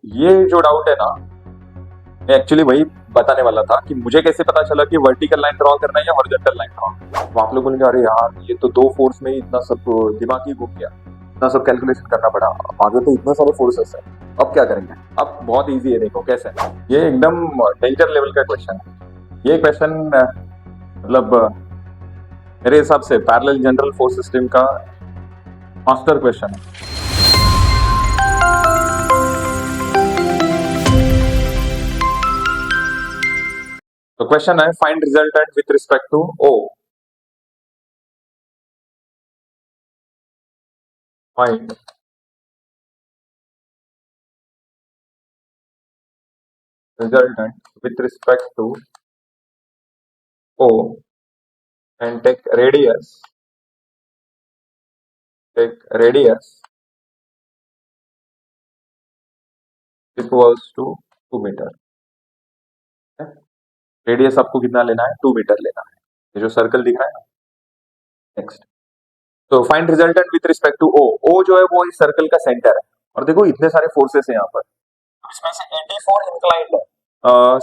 ये जो डाउट है ना, मैं एक्चुअली वही बताने वाला था कि मुझे कैसे पता चला कि वर्टिकल लाइन ड्रॉ करना है या हॉरिजॉन्टल लाइन ड्रॉ करना है। तो आप लोग बोलेंगे अरे यार ये तो दो फोर्स में ही इतना सब दिमाग ही घूम गया, इतना सब कैलकुलेशन करना पड़ा, आगे तो इतने सारे फोर्सेस है, अब क्या करेंगे। अब बहुत इजी है, देखो कैसे। ये एकदम डेंजर लेवल का क्वेश्चन है ये क्वेश्चन। मतलब मेरे हिसाब से पैरेलल जनरल फोर्स सिस्टम का मास्टर क्वेश्चन है। तो क्वेश्चन है find resultant with respect to O. Find resultant with respect to O and take radius equals to 2 metre. Radius आपको कितना लेना है, 2 मीटर लेना है। ये जो सर्कल दिख रहा है ना, नेक्स्ट। तो find resultant with respect to O. O जो है वो इस सर्कल का सेंटर है, और देखो इतने सारे फोर्सेस है यहाँ पर। इसमें से 84 इंक्लाइंड है,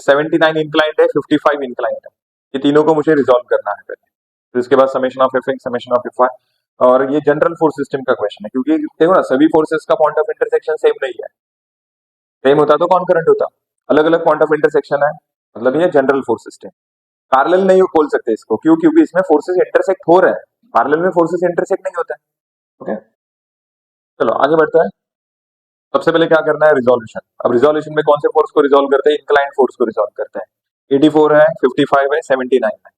79 इंक्लाइंड है, 55 इंक्लाइंड है। ये तीनों को मुझे रिजॉल्व करना है पहले। तो इसके बाद summation of F X, summation of F Y. और ये जनरल फोर्स सिस्टम का क्वेश्चन है, क्योंकि देखो ना सभी फोर्सेस का पॉइंट ऑफ इंटरसेक्शन सेम नहीं है। सेम होता तो कौन करंट होता, अलग अलग पॉइंट ऑफ इंटरसेक्शन है, मतलब ये जनरल फोर्स सिस्टम। पैरेलल नहीं बोल सकते इसको, क्यों? क्योंकि इसमें फोर्सेस इंटरसेक्ट हो रहे हैं, पैरेलल में फोर्सेस इंटरसेक्ट नहीं होते। ओके, चलो आगे बढ़ते हैं। सबसे पहले क्या करना है, रिजोल्यूशन। अब रिजोल्यूशन में कौन से फोर्स को रिजोल्व करते हैं, इंक्लाइंड फोर्स को रिजोल्व करते हैं। 84 है, 55 है, 79 है।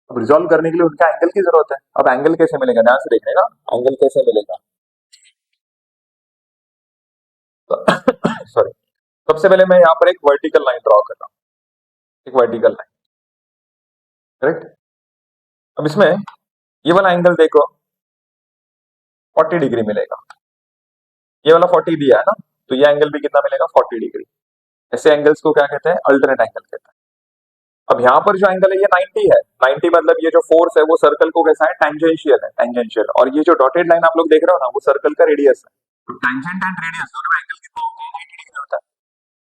अब रिजोल्व करने के लिए उनका एंगल की जरूरत है। अब एंगल कैसे मिलेगा, ध्यान से देखने का, एंगल कैसे मिलेगा। सॉरी, सबसे पहले मैं यहाँ पर एक वर्टिकल लाइन ड्रॉ कर रहा हूँ, एक वर्टिकल लाइन, करेक्ट। अब इसमें ये वाला एंगल देखो 40 डिग्री मिलेगा, ये वाला 40 दिया है ना, तो ये एंगल भी कितना मिलेगा, 40 डिग्री। ऐसे एंगल्स को क्या कहते हैं, अल्टरनेट एंगल कहते हैं। अब यहाँ पर जो एंगल है ये 90 है। 90 मतलब ये जो फोर्स है वो सर्कल को कैसा है, टेंजेंशियल है, टेंजेंशियल। और ये जो डॉटेड लाइन आप लोग देख रहे हो ना, वो सर्कल का रेडियस है। तो टेंजेंट एंड रेडियस दोनों में एंगल कितना होता है, 90 डिग्री होता है।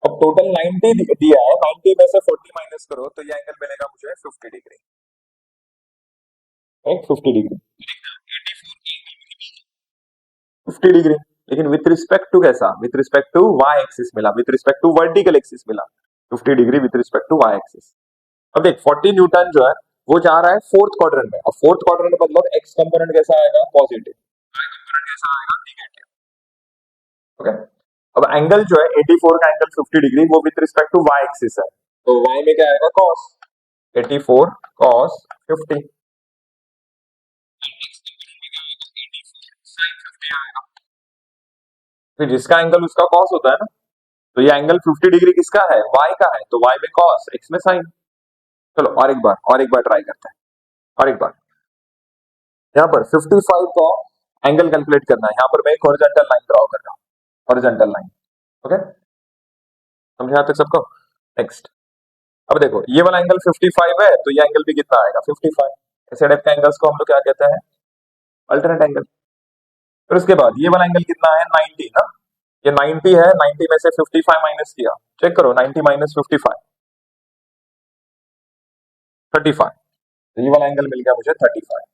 अब टोटल 90 दिया है, 90 में से 40 माइनस करो तो ये एंगल मिलेगा मुझे 50 डिग्री, राइट, 50 डिग्री। 50 डिग्री, लेकिन विथ रिस्पेक्ट टू कैसा, with respect to Y axis मिला, with respect to vertical axis मिला 50 degree with respect to Y axis. अब देख 40 न्यूटन जो है वो जा रहा है फोर्थ क्वाड्रेंट में। अब फोर्थ क्वाड्रेंट मतलब एक्स कंपोनेंट कैसा आएगा, पॉजिटिव, वाई कंपोनेंट कैसा आएगा, नेगेटिव। ओके, अब एंगल जो है 84 का एंगल 50 डिग्री, वो with respect to Y axis है, तो वाई में क्या आएगा, कॉस 84 कॉस 50, sin 50 आएगा। फिर जिसका एंगल उसका कॉस होता है ना, तो ये एंगल 50 डिग्री किसका है, वाई का है, तो वाई में कॉस, एक्स में साइन। चलो और एक बार ट्राई करते हैं, और एक बार। यहाँ पर 55 का एंगल कैलकुलेट करना है, यहाँ पर मैं एक हॉरिजॉन्टल लाइन ड्रॉ कर रहा हूँ, हॉरिजॉन्टल लाइन। ओके, समझे यहाँ तक सबको, नेक्स्ट। अब देखो ये वाला एंगल 55 है, तो ये एंगल भी कितना आएगा, 55। ऐसे टाइप के एंगल्स को हम लोग क्या कहते हैं, अल्टरनेट एंगल। फिर उसके बाद ये वाला एंगल कितना है, 90 ना, ये 90 है, 90 में से 55 माइनस किया, चेक करो 90 माइनस 55, 35। तो ये वाला एंगल मिल गया मुझे 35,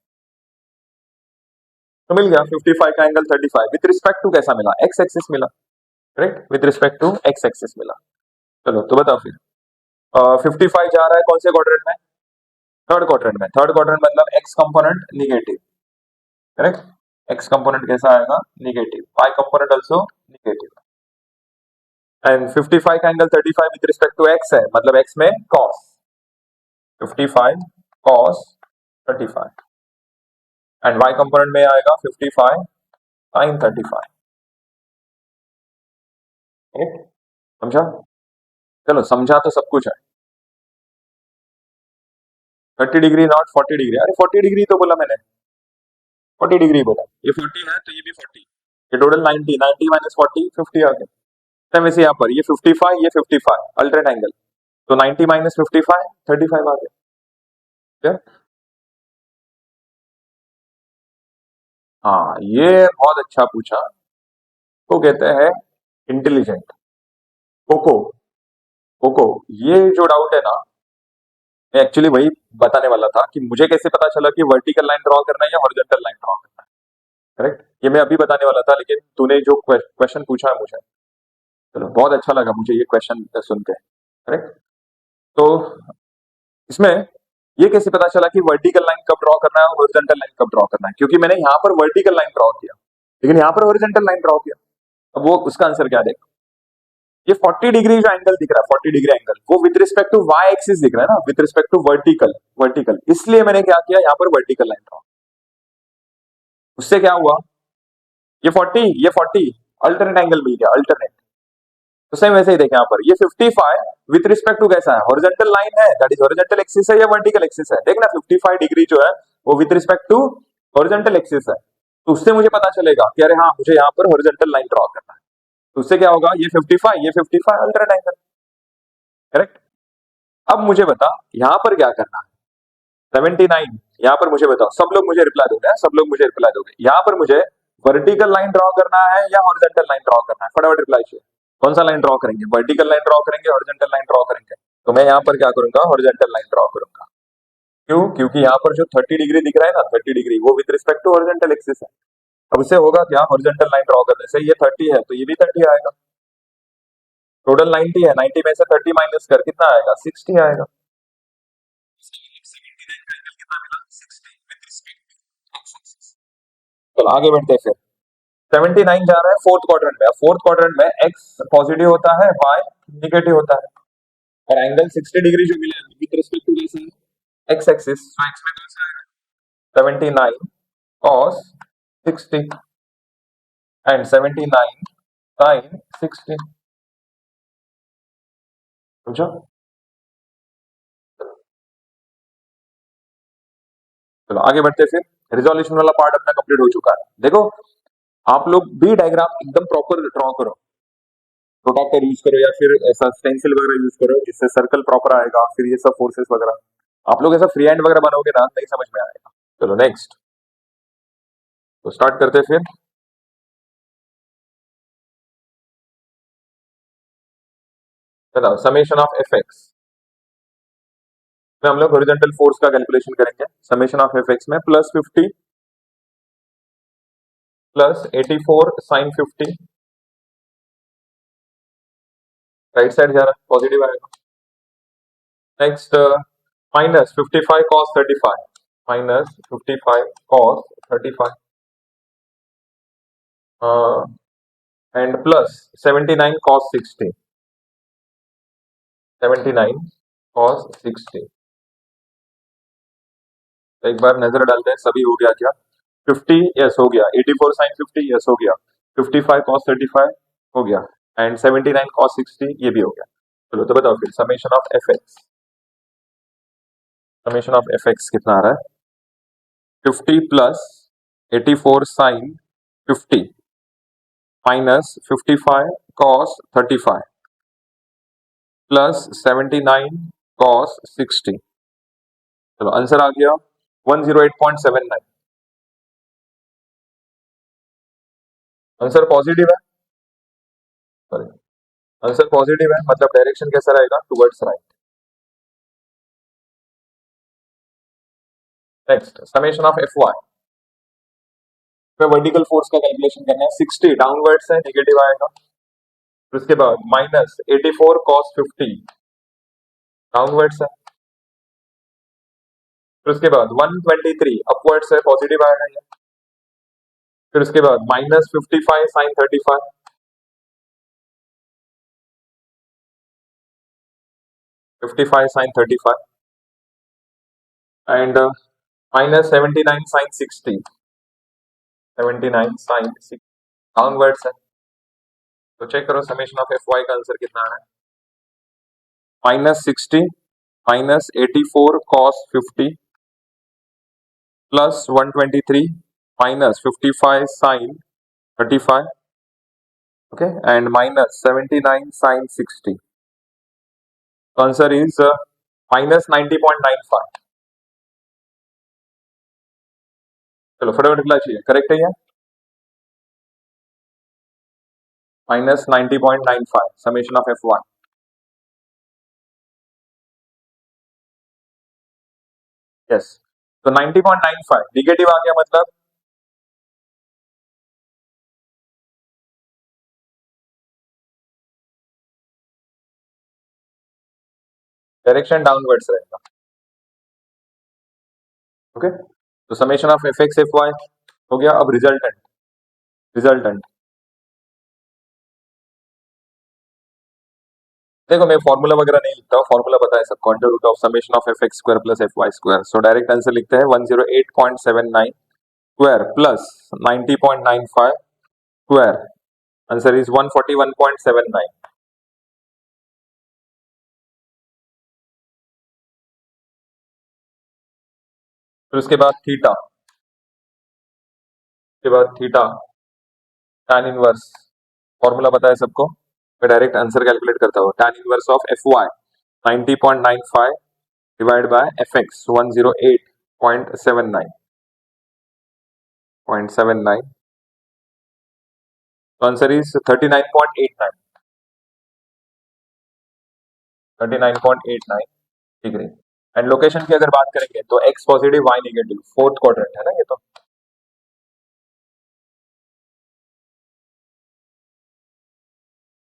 तो मिल गया 55 का एंगल 35 विथ रिस्पेक्ट टू कैसा मिला, एक्स एक्सिस मिला, right, with respect to X axis मिला। चलो तो बताओ फिर, 55 जा रहा है कौन से क्वाड्रेंट में, थर्ड क्वाड्रेंट में। थर्ड क्वाड्रेंट मतलब X component negative, correct. X component कैसा आएगा, negative, Y component also negative. And 55 का angle 35 with respect to X है, मतलब एक्स में cos 55 cos 35, and Y component में आएगा 55 साइन 35, करेक्ट। समझा, चलो समझा तो सब कुछ है। 30 डिग्री नॉट 40 डिग्री, अरे 40 डिग्री तो बोला मैंने, 40 डिग्री बोला, ये 40 है तो ये भी 40, ये टोटल 90, 90 माइनस 40 50 आ गया। सेम वैसे यहाँ पर ये 55 ये 55 अल्टरनेट एंगल, तो 90 माइनस 55 35 आ गया, क्या। हाँ ये बहुत अच्छा पूछा, तो कहते हैं इंटेलिजेंट। कोको कोको, ये जो डाउट है ना, मैं एक्चुअली वही बताने वाला था कि मुझे कैसे पता चला कि वर्टिकल लाइन ड्रॉ करना है या हॉरिजॉन्टल लाइन ड्रॉ करना है। करेक्ट, ये मैं अभी बताने वाला था, लेकिन तूने जो क्वेश्चन पूछा है मुझे, चलो बहुत अच्छा लगा मुझे ये क्वेश्चन सुन के। करेक्ट। तो इसमें ये कैसे पता चला कि वर्टिकल लाइन कब ड्रॉ करना है और हॉरिजॉन्टल लाइन कब ड्रॉ करना है, क्योंकि मैंने यहाँ पर वर्टिकल लाइन ड्रॉ किया लेकिन यहाँ पर हॉरिजॉन्टल लाइन ड्रॉ किया। अब वो उसका आंसर क्या देगा, ये 40 डिग्री जो एंगल दिख रहा है, 40 डिग्री एंगल, वो with respect to Y axis दिख रहा है ना, with respect to vertical, vertical, इसलिए मैंने क्या किया, यहाँ पर वर्टिकल लाइन ड्रॉ। उससे क्या हुआ, ये 40 अल्टरनेट एंगल मिल गया, अल्टरनेट। तो सेम वैसे ही देखें यहाँ पर, ये 55 विथ रिस्पेक्ट टू कैसा है, हॉरिजॉन्टल लाइन है, दैट इज हॉरिजॉन्टल एक्सिस है या वर्टिकल एक्सिस है, देखना 55 डिग्री जो है वो with respect to horizontal axis है। तो उससे मुझे पता चलेगा कि अरे हाँ, मुझे यहाँ पर हॉरिजॉन्टल लाइन ड्रॉ करना है। तो उससे क्या होगा, ये 55 अल्टरनेट एंगल। करेक्ट। अब मुझे बता यहाँ पर क्या करना है, 79, यहाँ पर मुझे बताओ, सब लोग मुझे रिप्लाई दोगे, सब लोग मुझे रिप्लाई दोगे, यहाँ पर मुझे वर्टिकल लाइन ड्रॉ करना है या हॉरिजॉन्टल लाइन ड्रॉ करना है, फटाफट रिप्लाई चाहिए। कौन सा लाइन ड्रॉ करेंगे, वर्टिकल लाइन ड्रॉ करेंगे, हॉरिजॉन्टल लाइन ड्रॉ करेंगे? तो मैं यहाँ पर क्या करूंगा, हॉरिजॉन्टल लाइन ड्रॉ करूंगा। क्यों, क्योंकि यहाँ पर जो 30 डिग्री दिख रहा है ना, 30 डिग्री, वो with respect to horizontal axis है। अब इससे होगा क्या, हॉरिजॉन्टल लाइन ड्रॉ करने से, ये 30 है तो ये भी 30 आएगा, टोटल 90 है, 90 में से 30 माइनस कर कितना आएगा, 60 आएगा। चलो आगे बढ़ते हैं फिर। 79 जा रहा है फोर्थ क्वाड्रेंट में। फोर्थ क्वाड्रेंट में एक्स पॉजिटिव होता है, वाई निगेटिव होता है, और एंगल 60 डिग्री जो मिला है विद रिस्पेक्ट टू कैसे है, एक्स एक्सिस, तो एक्स में कौन सा आएगा, 79 cos 60 एंड 79 sin 60। समझो। चलो आगे बढ़ते हैं फिर, रिजोल्यूशन वाला पार्ट अपना कंप्लीट हो चुका है। देखो, आप लोग भी डायग्राम एकदम प्रॉपर ड्रॉ करो, प्रोट्रैक्टर यूज करो या फिर ऐसा स्टेंसिल वगैरह यूज करो, जिससे सर्कल प्रॉपर आएगा, फिर ये सब फोर्सेस वगैरह। आप लोग ऐसा फ्री हैंड वगैरह बनाओगे ना, नहीं समझ में आएगा। चलो नेक्स्ट, तो स्टार्ट करते हैं फिर। चलो समेशन ऑफ एफ एक्स में हम लोग हॉरिजॉन्टल फोर्स का कैलकुलेशन करेंगे। समेशन ऑफ एफ एक्स में +50 +84 sin 50, राइट साइड जा रहा है, पॉजिटिव आएगा। Next -55 cos 35, -55 cos 35 and +79 cos 60, 79 cos 60। तो एक बार नजर डालते हैं सभी हो गया क्या, 50 यस हो गया, 84 sin 50 यस हो गया, 55 cos 35 हो गया, एंड 79 cos 60 ये भी हो गया। चलो तो बताओ फिर, समेशन ऑफ एफ एक्स कितना आ रहा है, 50 +84 sin 50 -55 cos 35 +79 cos 60। चलो आंसर आ गया 108.79। आंसर पॉजिटिव है, सॉरी, आंसर पॉजिटिव है, मतलब डायरेक्शन कैसा रहेगा, towards right. Next, summation of F Y में वर्टिकल फोर्स का कैलकुलेशन करना है। 60 डाउनवर्ड्स है, नेगेटिव आएगा। फिर उसके बाद -84 cos 50 डाउनवर्ड्स है। फिर उसके बाद 123 अपवर्ड्स है, पॉजिटिव आएगा ये। फिर उसके बाद -55 sin 35, 55 sin 35 and -79 sin 60, 79 sin 60 downwards है। तो चेक करो समेशन ऑफ एफ वाई का आंसर कितना है, -60 -84 cos 50 +123 -55 sin 35, okay, and -79 sin 60. So answer is -90.95। चलो फटाफट रिप्लाई चाहिए, करेक्ट है ये? minus 90.95 summation of Fy. Yes. तो 90.95 निगेटिव आ गया मतलब डायरेक्शन डाउनवर्ड्स रहेगा. ओके. तो summation of F X F Y हो गया. अब रिजल्टेंट. रिजल्टेंट देखो मैं फॉर्मूला वगैरह नहीं लिखता हूँ. फॉर्मूला पता है सबको. Under root of summation of F X square plus F Y square. So direct answer लिखते हैं 108.79 square plus 90.95 square. Answer is 141.79. फिर उसके बाद थीटा. उसके बाद थीटा tan इनवर्स. फॉर्मूला पता है सबको. मैं डायरेक्ट आंसर कैलकुलेट करता हूँ. tan inverse of F Y 90.95 divide by F X 108.79. तो answer is 39.89. 39.89 degree. And location की अगर बात करेंगे तो X positive Y negative. Fourth quadrant है ना ये.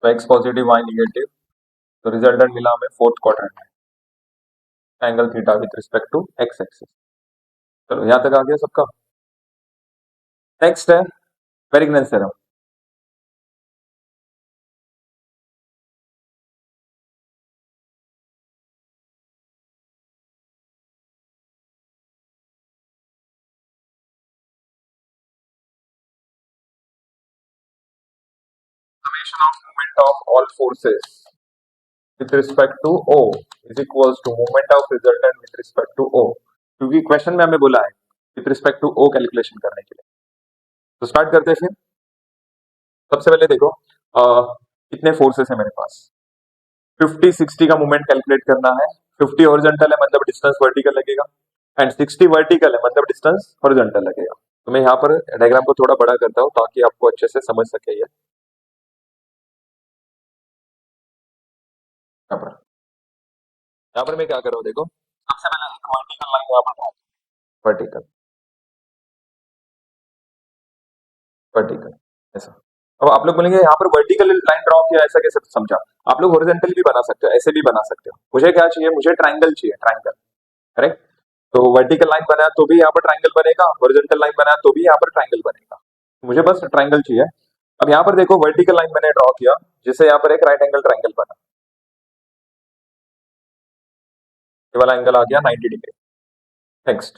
तो एक्स पॉजिटिव वाई नेगेटिव. तो रिजल्टेंट मिला हमें fourth quadrant. Angle theta with respect to X axis. चलो यहां तक आ गया सबका. नेक्स्ट है Varignon's theorem. Summation of moment of all forces with respect to O is equals to moment of resultant with respect to O. क्योंकि question में हमें बोला है with respect to O calculation करने के लिए. तो स्टार्ट करते हैं फिर. सबसे पहले देखो कितने फोर्सेस है मेरे पास. 50-60 का मोमेंट कैलकुलेट करना है. 50 हॉरिजॉन्टल है मतलब डिस्टेंस वर्टिकल लगेगा. एंड 60 वर्टिकल है मतलब डिस्टेंस हॉरिजॉन्टल लगेगा. तो मैं यहाँ पर डायग्राम को थोड़ा बड़ा करता हूँ ताकि आपको अच्छे से समझ सके. ये यहाँ पर मैं क्या कर रहा हूँ देखो. सबसे पहले एक वर्टिकल लाइन यहाँ पर. वर्टिकल. वर्टिकल ऐसा. अब आप लोग बोलेंगे यहाँ पर वर्टिकल लाइन ड्रॉ किया ऐसा कैसे समझा. आप लोग हॉरिजॉन्टल भी बना सकते हो. ऐसे भी बना सकते हो. मुझे क्या चाहिए. मुझे ट्राइंगल चाहिए. ट्राइंगल. करेक्ट. तो वर्टिकल लाइन बनाया तो भी यहाँ पर ट्राइंगल बनेगा. हॉरिजॉन्टल लाइन बनाया तो भी यहाँ पर ट्राइंगल बनेगा. मुझे बस ट्राइंगल चाहिए. अब यहाँ पर देखो वर्टिकल लाइन मैंने ड्रॉ किया जिससे यहाँ पर एक राइट एंगल ट्राइंगल बना. ये वाला एंगल आ गया 90 डिग्री. नेक्स्ट.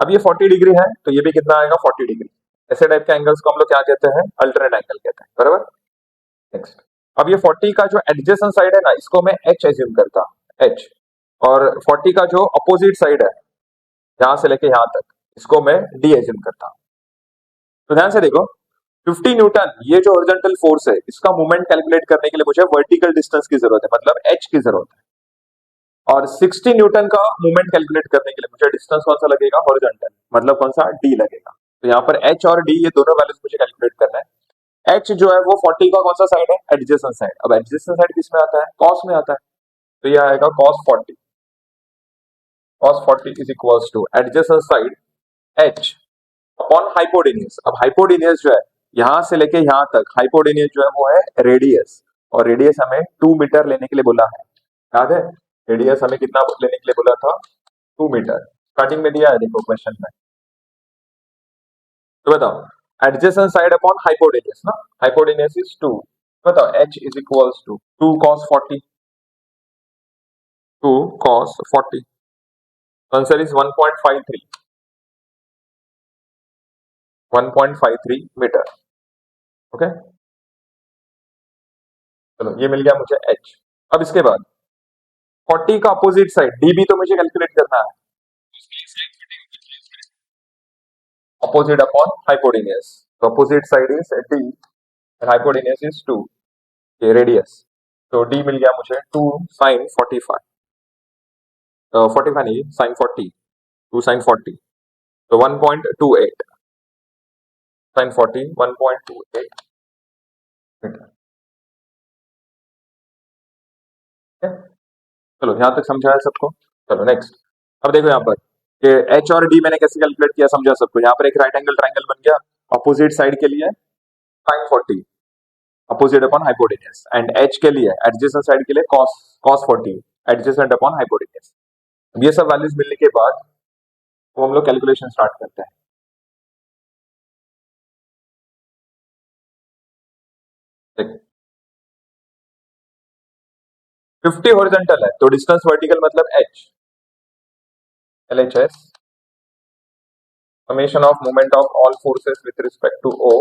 अब ये 40 डिग्री है तो ये भी कितना आएगा 40 डिग्री. ऐसे टाइप के एंगल्स को हम लोग क्या कहते हैं. अल्टरनेट एंगल कहते हैं. बराबर. नेक्स्ट. अब ये 40 का जो एडजेसेंट साइड है ना इसको मैं एच एज्यूम करता. एच. और 40 का जो अपोजिट साइड है यहां से लेके यहां तक इसको मैं डी एज्यूम करता. तो ध्यान से देखो 50 न्यूटन ये जो हॉरिजॉन्टल फोर्स है इसका मूवमेंट कैलकुलेट करने के लिए मुझे वर्टिकल डिस्टेंस की जरूरत है मतलब एच की जरूरत है. और 60 न्यूटन का मूवमेंट कैलकुलेट करने के लिए मुझे डिस्टेंस कौन सा लगेगा. हॉरिजॉन्टल मतलब कौन सा डी लगेगा. तो यहाँ पर एच और डी ये दोनों वैल्यूज मुझे कैलकुलेट करना है. एच जो है वो 40 का कौन सा साइड है. Adjacent side. अब एडजेसेंट साइड किस में आता है. कॉस में आता है. तो ये आएगा cos 40. Cos 40 is equals two adjacent side H upon hypotenuse. अब हाइपोटेन्यूज जो है यहां से लेके यहां तक हाइपोटेन्यूज जो है वो है रेडियस. और रेडियस हमें 2 मीटर लेने के लिए बोला है. याद है रेडियस हमें कितना लेने के लिए बोला था. 2 मीटर. स्टार्टिंग में दिया है देखो क्वेश्चन में. तो बताओ एडजेसेंट साइड अपॉन हाइपोटेन्यूज ना. Hypotenuse is 2. बताओ H is equals to 2 cos 40. 2 cos 40. Answer is 1.53. 1.53 metre. Okay. चलो ये मिल गया मुझे एच. अब इसके बाद 40 का अपोजिट साइड डी भी तो मुझे कैलकुलेट करना है. Opposite upon hypotenuse. तो opposite side is D and hypotenuse is 2. ये रेडियस. तो d मिल गया मुझे 2 sin 45. 45 नहीं sin 40. 2 sin 40. तो 1.28 sin 40 1.28 मीटर। ठीक है? चलो यहाँ तक समझा है सबको। चलो नेक्स्ट। अब देखो यहाँ पर कि एच और डी मैंने कैसे कैलकुलेट किया, समझा सबको। यहाँ पर एक राइट एंगल ट्राइंगल बन गया, अपोजिट साइड के लिए sine 40 opposite upon hypotenuse, and H के लिए एडजेसेंट साइड के लिए cos cos 40 adjacent upon hypotenuse. ये सब वैल्यूज मिलने के बाद वो हम लोग कैलकुलेशन स्टार्ट करते हैं। देख 50 हॉरिजॉन्टल है तो डिस्टेंस वर्टिकल मतलब H, L H S summation of moment of all forces with respect to O.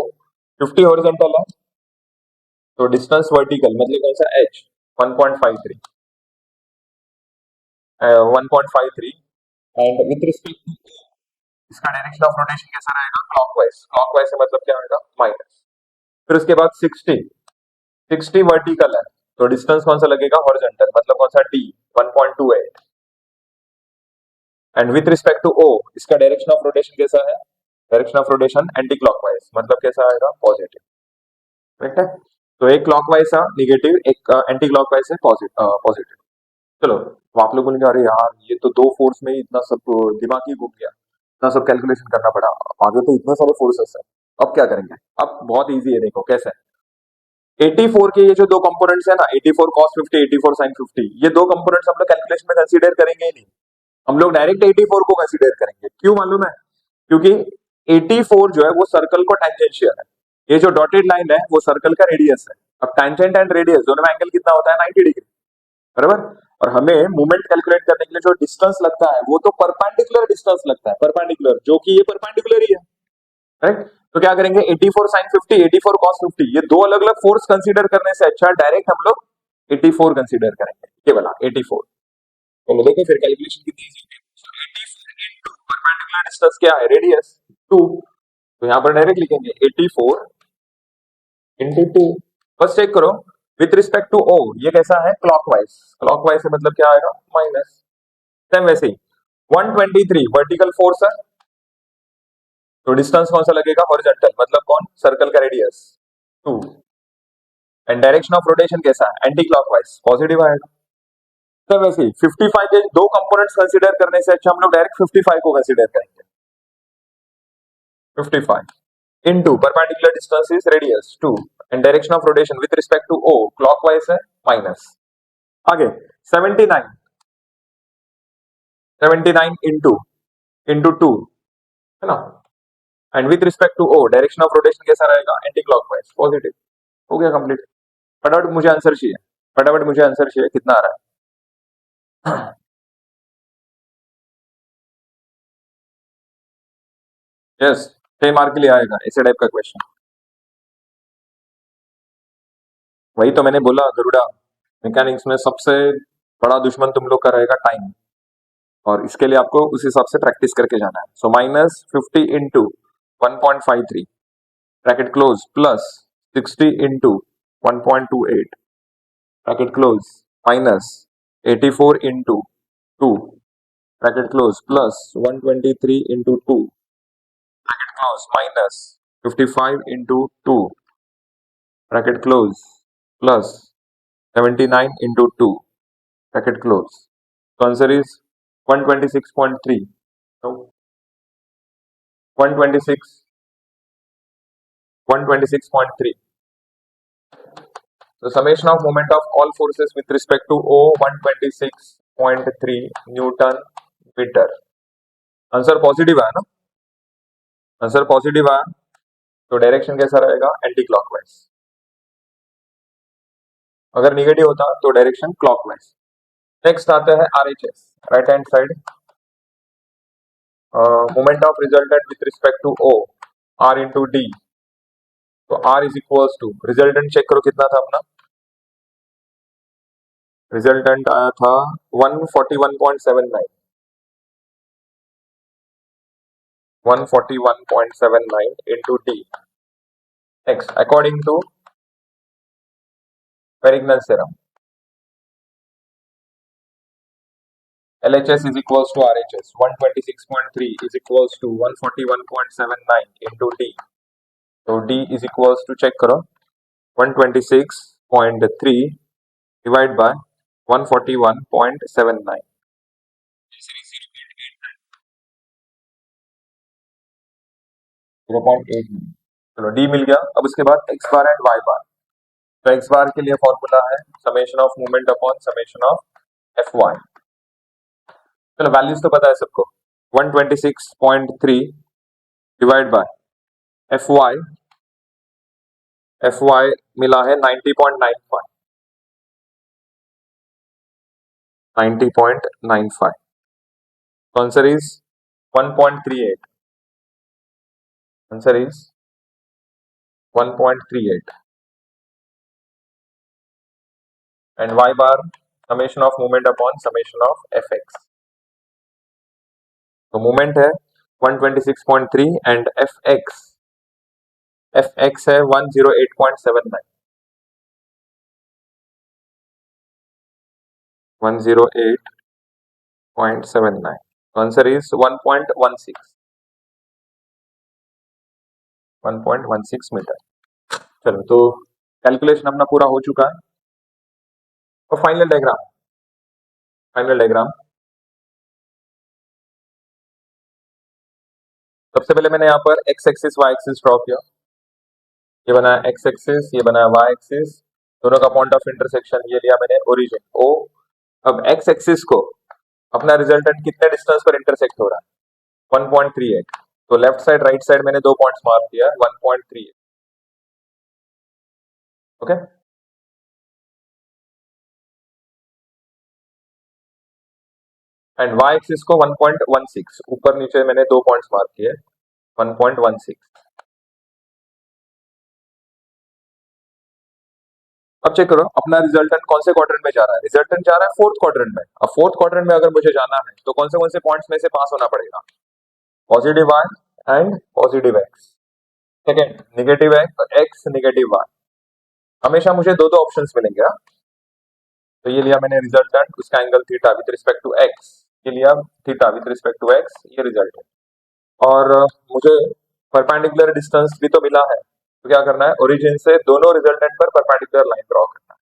50 horizontal है तो डिस्टेंस वर्टिकल मतलब कौन सा H 1.53 1.53 and with respect to इसका डायरेक्शन ऑफ रोटेशन कैसा रहेगा, क्लॉकवाइज। क्लॉकवाइज से मतलब क्या होगा, माइनस। फिर उसके बाद 60 वर्टिकल है तो डिस्टेंस कौन सा लगेगा, हॉरिजॉन्टल मतलब कौन सा D 1.28 and with respect to O इसका डायरेक्शन ऑफ रोटेशन कैसा है, direction of rotation anti clockwise मतलब कैसा आएगा, पॉजिटिव। करेक्ट है? तो एक क्लॉकवाइज है निगेटिव, एक एंटी क्लॉकवाइज है पॉजिटिव। चलो तो आप लोग बोलेंगे अरे यार ये तो दो फोर्स में ही इतना सब दिमाग ही घूम गया, इतना सब कैलकुलेशन करना पड़ा, आगे तो इतने सारे फोर्सेस है, अब क्या करेंगे। अब बहुत इजी है, देखो कैसे। 84 के ये जो दो कंपोनेंट्स है ना, 84 cos 50 84 sin 50, ये दो कंपोनेंट्स हम लोग कैलकुलेशन में कंसीडर करेंगे ही नहीं, हम लोग डायरेक्ट 84 को कंसीडर करेंगे। क्यों मालूम है, क्योंकि 84 जो है वो सर्कल को टेंजेंशियल है, ये जो डॉटेड लाइन है वो सर्कल का रेडियस है। अब टेंजेंट एंड रेडियस दोनों में एंगल कितना होता है, 90 डिग्री, बराबर। और हमें मूवमेंट कैलकुलेट करने के लिए जो डिस्टेंस लगता है वो तो परपेंडिकुलर डिस्टेंस लगता है, परपेंडिकुलर, जो कि ये परपेंडिकुलर ही है। राइट? तो क्या करेंगे, 84 sin 50 84 cos 50, ये दो अलग अलग फोर्स कंसीडर करने से अच्छा डायरेक्ट हम लोग 84 कंसीडर करेंगे, ये वाला 84। तो देखो फिर कैलकुलेशन कितनी इजी होगी। So 84 into परपेंडिकुलर डिस्टेंस क्या है, रेडियस 2, तो यहाँ पर डायरेक्ट लिखेंगे 84 into 2। बस चेक करो विथ रिस्पेक्ट टू ओ ये कैसा है, क्लॉकवाइज। क्लॉकवाइज से मतलब क्या आएगा, माइनस। सेम वैसे ही 123 वर्टिकल फोर्स है तो डिस्टेंस कौन सा लगेगा, हॉरिजॉन्टल मतलब कौन, सर्कल का radius 2 and direction of rotation कैसा है, एंटी क्लॉकवाइज, पॉजिटिव आएगा। तो वैसे ही 55 के दो कंपोनेंट्स कंसीडर करने से अच्छा हम लोग डायरेक्ट 55 को कंसीडर करेंगे। 55 into perpendicular distance is radius 2 and direction of rotation with respect to O clockwise है, माइनस। आगे 79 इनटू इनटू 2 है ना, and with respect to O direction of rotation कैसा रहेगा, एंटी क्लॉकवाइज, पॉजिटिव। हो गया कंप्लीट। फटाफट मुझे आंसर चाहिए, फटाफट मुझे आंसर चाहिए, कितना आ रहा है। यस 6 मार्क के लिए आएगा ऐसे टाइप का क्वेश्चन। वही तो मैंने बोला, गरुड़ा मैकेनिक्स में सबसे बड़ा दुश्मन तुम लोग का रहेगा टाइम, और इसके लिए आपको उस हिसाब से प्रैक्टिस करके जाना है। सो -50 into 1.53 bracket close plus 60 into 1.28 bracket close minus 84 into 2 bracket close plus 123 into 2 bracket close minus 55 into 2 bracket close plus 79 into 2 bracket close. So answer is 126.3. So 126 126.3. So summation of moment of all forces with respect to O 126.3 Newton meter. Answer positive है ना, answer positive है तो direction कैसा रहेगा, anti clockwise. अगर negative होता तो direction clockwise. Next आता है R H S, right hand side, moment of resultant with respect to O R into D. तो R is equals to, resultant check करो कितना था अपना, रिजल्टेंट आया था 141.79 141.79 into D। Next according to Varignon theorem LHS is equals to RHS, 126.3 is equals to 141.79 into D। तो D is equals to check करो 126.3 divide bye 141.79, 0.8। चलो D मिल गया। अब उसके बाद X bar and Y bar. तो एक्स बार के लिए फॉर्मूला है summation of movement upon summation of F Y. चलो वैल्यूज तो पता है सबको, 126.3 divide by F Y. F Y मिला है 90.95, 90.95। Answer is 1.38, answer is 1.38। And Y bar summation of movement upon summation of F X. तो movement है 126.3 and F X है 108.79, 108.79। Answer is 1.16, 1.16 metre. चलो तो कैलकुलेशन अपना पूरा हो चुका है। और फाइनल डायग्राम, फाइनल डायग्राम सबसे पहले मैंने यहाँ पर X axis Y axis draw किया। ये बना एक्स एक्सिस, ये बना वाई एक्सिस, दोनों का पॉइंट ऑफ इंटरसेक्शन ये लिया मैंने ओरिजिन ओ। अब एक्स एक्सिस को अपना रिजल्टेंट कितने डिस्टेंस पर इंटरसेक्ट हो रहा है, 1.38। तो लेफ्ट साइड राइट साइड मैंने 2 पॉइंट्स मार्क किया, 1.38। ओके। एंड वाई एक्सिस को 1.16, ऊपर नीचे मैंने 2 पॉइंट्स मार्क किए, 1.16। अब चेक करो अपना रिजल्टेंट कौन से क्वाड्रेंट में जा रहा है। रिजल्टेंट जा रहा है फोर्थ क्वाड्रेंट में। अब फोर्थ क्वाड्रेंट में अगर मुझे जाना है तो कौन से पॉइंट्स में से पास होना पड़ेगा, positive Y and positive X. Second negative X negative Y. हमेशा मुझे दो दो ऑप्शंस मिलेंगे। हाँ? तो ये लिया मैंने रिजल्टेंट, उसका angle theta with respect to X, ये लिया theta with respect to X, ये रिजल्ट है। और मुझे परपेंडिकुलर डिस्टेंस भी तो मिला है, तो क्या करना है, ओरिजिन से दोनों रिजल्टेंट पर परपेंडिकुलर लाइन ड्रॉ करना है,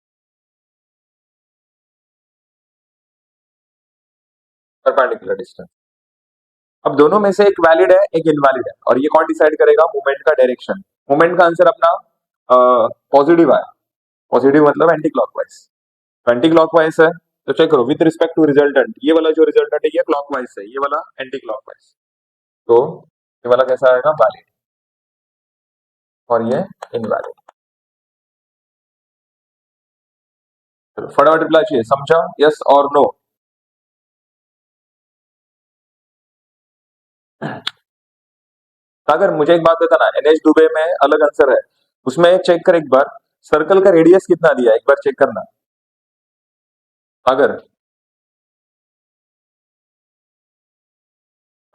परपेंडिकुलर डिस्टेंस। अब दोनों में से एक वैलिड है एक इनवैलिड है, और ये कौन डिसाइड करेगा, मूवमेंट का डायरेक्शन। मूवमेंट का आंसर अपना पॉजिटिव है, पॉजिटिव मतलब एंटी क्लॉकवाइज। एंटी क्लॉकवाइज है तो चेक करो विद रिस्पेक्ट टू रिजल्टेंट, ये वाला जो रिजल्टेंट है ये क्लॉकवाइज है, ये वाला एंटी क्लॉकवाइज। तो ये वाला कैसा आएगा, वैलिड, और ये इनवैलिड। चलो फटाफट रिप्लाई चाहिए, समझा, यस और नो। अगर मुझे एक बात बताना, एनएच दुबे में अलग आंसर है, उसमें चेक कर एक बार सर्कल का रेडियस कितना दिया है, एक बार चेक करना। अगर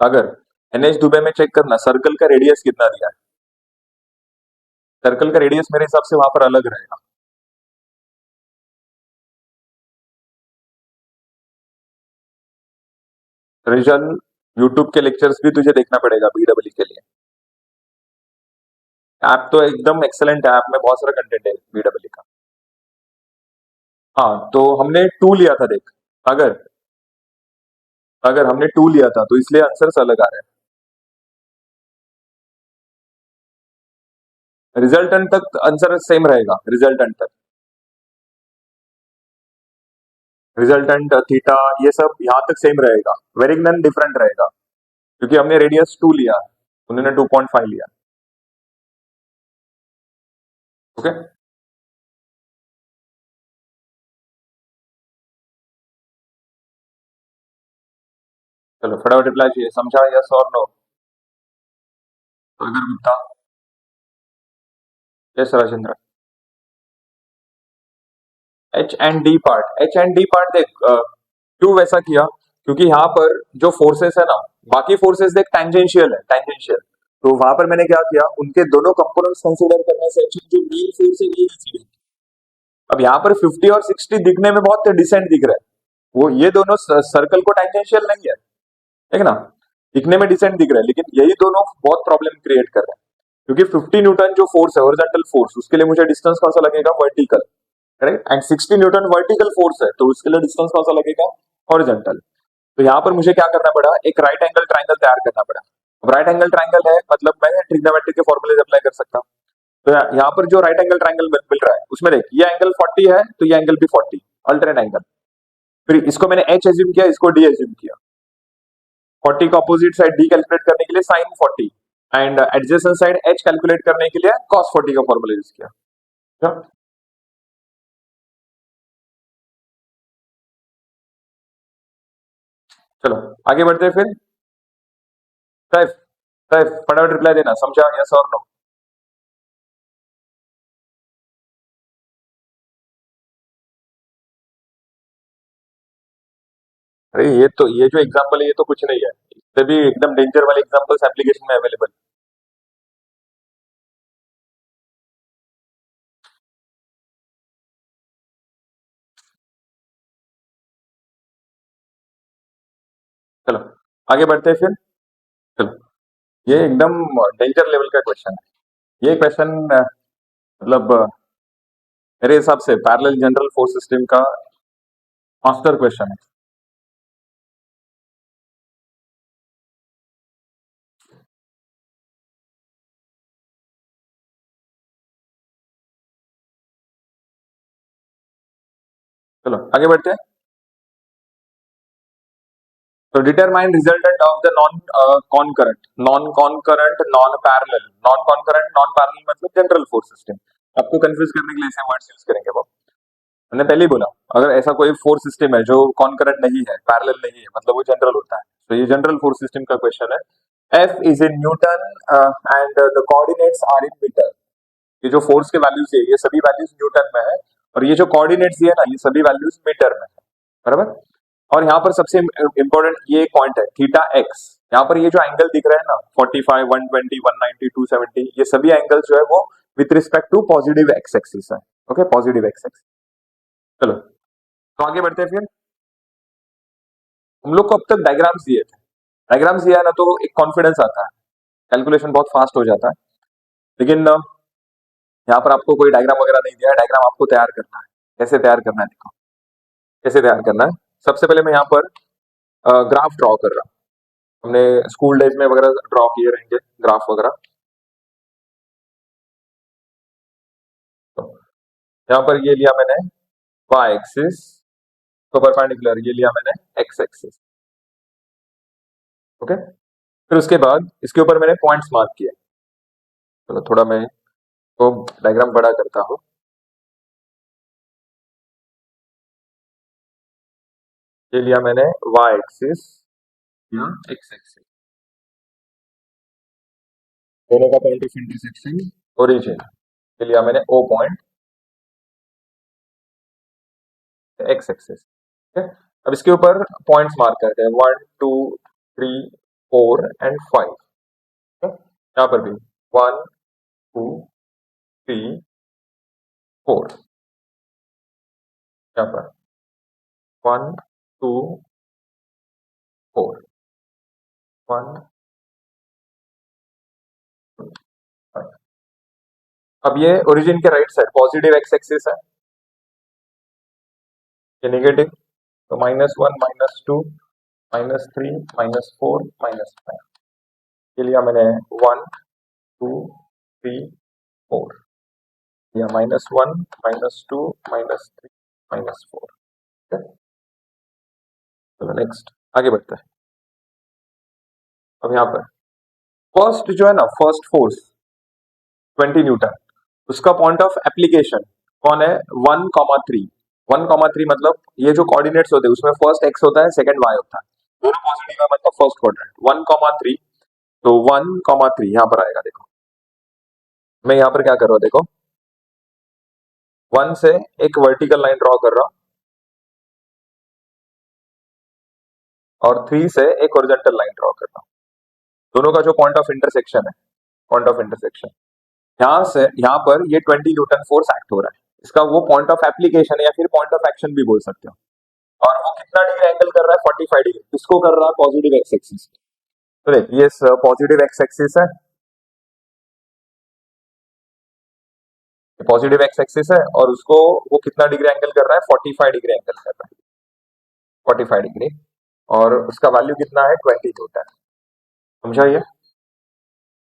अगर एनएच दुबे में चेक करना सर्कल का रेडियस कितना दिया है, सर्कल का रेडियस मेरे हिसाब से वहां पर अलग रहेगा। रिजल यूट्यूब के लेक्चर्स भी तुझे देखना पड़ेगा बीडब्ल्यू के लिए। ऐप तो एकदम एक्सेलेंट है, ऐप में बहुत सारा कंटेंट है बीडब्ल्यू का। हाँ तो हमने टू लिया था देख, अगर अगर हमने टू लिया था तो इसलिए आंसर अलग आ रहे हैं। रिजल्टेंट तक आंसर सेम रहेगा, रिजल्टेंट तक, रिजल्टेंट थीटा ये सब यहाँ तक सेम रहेगा, वेरिग्नन डिफरेंट रहेगा, क्योंकि हमने रेडियस 2 लिया, उन्होंने 2.5 लिया। ओके। चलो फटाफट रिप्लाई चाहिए, समझा, यस और नो। अगर Gupta, yes Rajendra. H and D part, H and D part देख, क्यों वैसा किया, क्योंकि यहाँ पर जो फोर्सेस है ना, बाकी फोर्सेस देख टैंजेंशियल है, टैंजेंशियल। तो वहां पर मैंने क्या किया, उनके दोनों कंपोनेंट्स कंसीडर करने से अच्छा जो मेन फोर्स है वही कंसीडर। अब यहाँ पर 50 और 60 दिखने में बहुत डिसेंट दिख रहा है, वो ये दोनों सर्कल को टैंजेंशियल नहीं है, ठीक है ना, दिखने में डिसेंट दिख रहा है, लेकिन यही दोनों बहुत प्रॉब्लम क्रिएट कर रहे हैं। क्योंकि 50 न्यूटन जो फोर्स है हॉरिजॉन्टल फोर्स, उसके लिए मुझे डिस्टेंस कौन सा लगेगा, vertical, correct. And 60 Newton vertical force है, तो उसके लिए डिस्टेंस कौन सा लगेगा, हॉरिजॉन्टल। तो यहाँ पर मुझे क्या करना पड़ा, एक राइट एंगल ट्राइंगल तैयार करना पड़ा। अब राइट एंगल ट्राइंगल है मतलब मैं ट्रिग्नोमेट्री के फॉर्मूले अप्लाई कर सकता हूँ। तो यहाँ पर जो राइट एंगल ट्राइंगल मिल रहा है उसमें देख, ये एंगल 40 है तो ये एंगल भी 40, अल्टरनेट एंगल। फिर इसको मैंने एच एज्यूम किया, इसको डी एज्यूम किया। 40 का अपोजिट साइड डी कैलकुलेट करने के लिए sine 40 and adjacent side H calculate करने के लिए कॉस 40 का फॉर्मूला यूज किया। क्या? चलो आगे बढ़ते हैं फिर। सैफ, सैफ फटाफट रिप्लाई देना, समझा यस और नो। अरे ये जो एग्जांपल है ये तो कुछ नहीं है, इससे भी एकदम डेंजर वाले एग्जांपल्स एप्लीकेशन में अवेलेबल। चलो आगे बढ़ते हैं फिर। चलो, ये एकदम डेंजर लेवल का क्वेश्चन है। ये क्वेश्चन मतलब मेरे हिसाब से पैरेलल जनरल फोर्स सिस्टम का मास्टर क्वेश्चन है। चलो आगे बढ़ते हैं। तो determine resultant of the non concurrent non parallel, non concurrent non parallel मतलब जनरल फोर्स सिस्टम। आपको कंफ्यूज करने के लिए ऐसे वर्ड्स यूज करेंगे वो। मैंने पहले ही बोला, अगर ऐसा कोई फोर्स सिस्टम है जो कॉन्करेंट नहीं है, पैरेलल नहीं है, मतलब वो जनरल होता है। तो ये जनरल फोर्स सिस्टम का क्वेश्चन है। F is in newton and the coordinates are in metre. ये जो फोर्स के वैल्यूज है ये सभी वैल्यूज न्यूटन में है, और ये जो कोऑर्डिनेट्स दिए ना ये सभी वैल्यूज मीटर में है, बराबर। और यहाँ पर सबसे इंपॉर्टेंट ये पॉइंट है थीटा एक्स। यहाँ पर ये जो एंगल दिख रहा है ना 45, 120, 190, 270, ये सभी एंगल जो है वो with respect to positive X axis है। Okay, positive X axis. चलो तो आगे बढ़ते हैं फिर। हम लोग को अब तक डायग्राम्स दिए थे, डायग्राम्स दिया है ना तो एक कॉन्फिडेंस आता है, कैलकुलेशन बहुत फास्ट हो जाता है। लेकिन यहाँ पर आपको कोई डायग्राम वगैरह नहीं दिया है, डायग्राम आपको तैयार करना है। कैसे तैयार करना है देखो, कैसे तैयार करना है। सबसे पहले मैं यहाँ पर ग्राफ ड्रॉ कर रहा हूँ। हमने स्कूल डेज में वगैरह ड्रॉ किए रहेंगे ग्राफ वगैरह। तो यहाँ पर ये लिया मैंने वाई एक्सिस, तो परपेंडिकुलर ये लिया मैंने एक्स एक्सिस। ओके, फिर उसके बाद इसके ऊपर मैंने पॉइंट्स मार्क किए। चलो थोड़ा मैं तो डायग्राम बड़ा करता हूँ। ये लिया मैंने वाई एक्सिस या एक्स एक्सिस, दोनों का पॉइंट ऑफ इंटरसेक्शन ओरिजिन। ये लिया मैंने ओ पॉइंट, एक्स एक्सिस। ठीक है, अब इसके ऊपर पॉइंट्स मार्क करते हैं 1 2 3 4 एंड 5। यहाँ पर भी 1 2 3 4, यहाँ पर 1 2 4 1 2 5। अब ये ओरिजिन के right side positive X axis है, ये नेगेटिव, तो -1 -2 -3 -4 -5। ये लिया मैंने 1 2 3 4, या -1 -2 -3 -4। चलो नेक्स्ट आगे बढ़ते हैं। अब यहाँ पर फर्स्ट जो है ना, फर्स्ट फोर्स 20 न्यूटन, उसका पॉइंट ऑफ एप्लीकेशन कौन है, 1,3। 1,3 मतलब ये जो कोऑर्डिनेट्स होते हैं उसमें फर्स्ट एक्स होता है, सेकंड वाई होता है, दोनों पॉजिटिव है मतलब फर्स्ट क्वाड्रेंट 1,3। तो 1,3 यहाँ पर आएगा। देखो मैं यहाँ पर क्या कर रहा हूँ, देखो 1 से एक वर्टिकल लाइन ड्रॉ कर रहा हूँ और 3 से एक हॉरिजॉन्टल लाइन ड्रॉ कर रहा हूँ। दोनों का जो पॉइंट ऑफ इंटरसेक्शन है, पॉइंट ऑफ इंटरसेक्शन यहाँ से यहाँ पर ये 20 न्यूटन फोर्स एक्ट हो रहा है, इसका वो पॉइंट ऑफ एप्लीकेशन या फिर पॉइंट ऑफ एक्शन भी बोल सकते हो। और वो कितना डिग्री एंगल कर रहा है, 45 डिग्री। किसको कर रहा है, पॉजिटिव एक्स एक्सिस। तो देख ये पॉजिटिव एक्स एक्सिस है, पॉजिटिव एक्स एक्सिस है और उसको वो कितना डिग्री एंगल कर रहा है, 45 डिग्री एंगल कर रहा है, 45 डिग्री, और उसका वैल्यू कितना है, 20 न्यूटन। समझा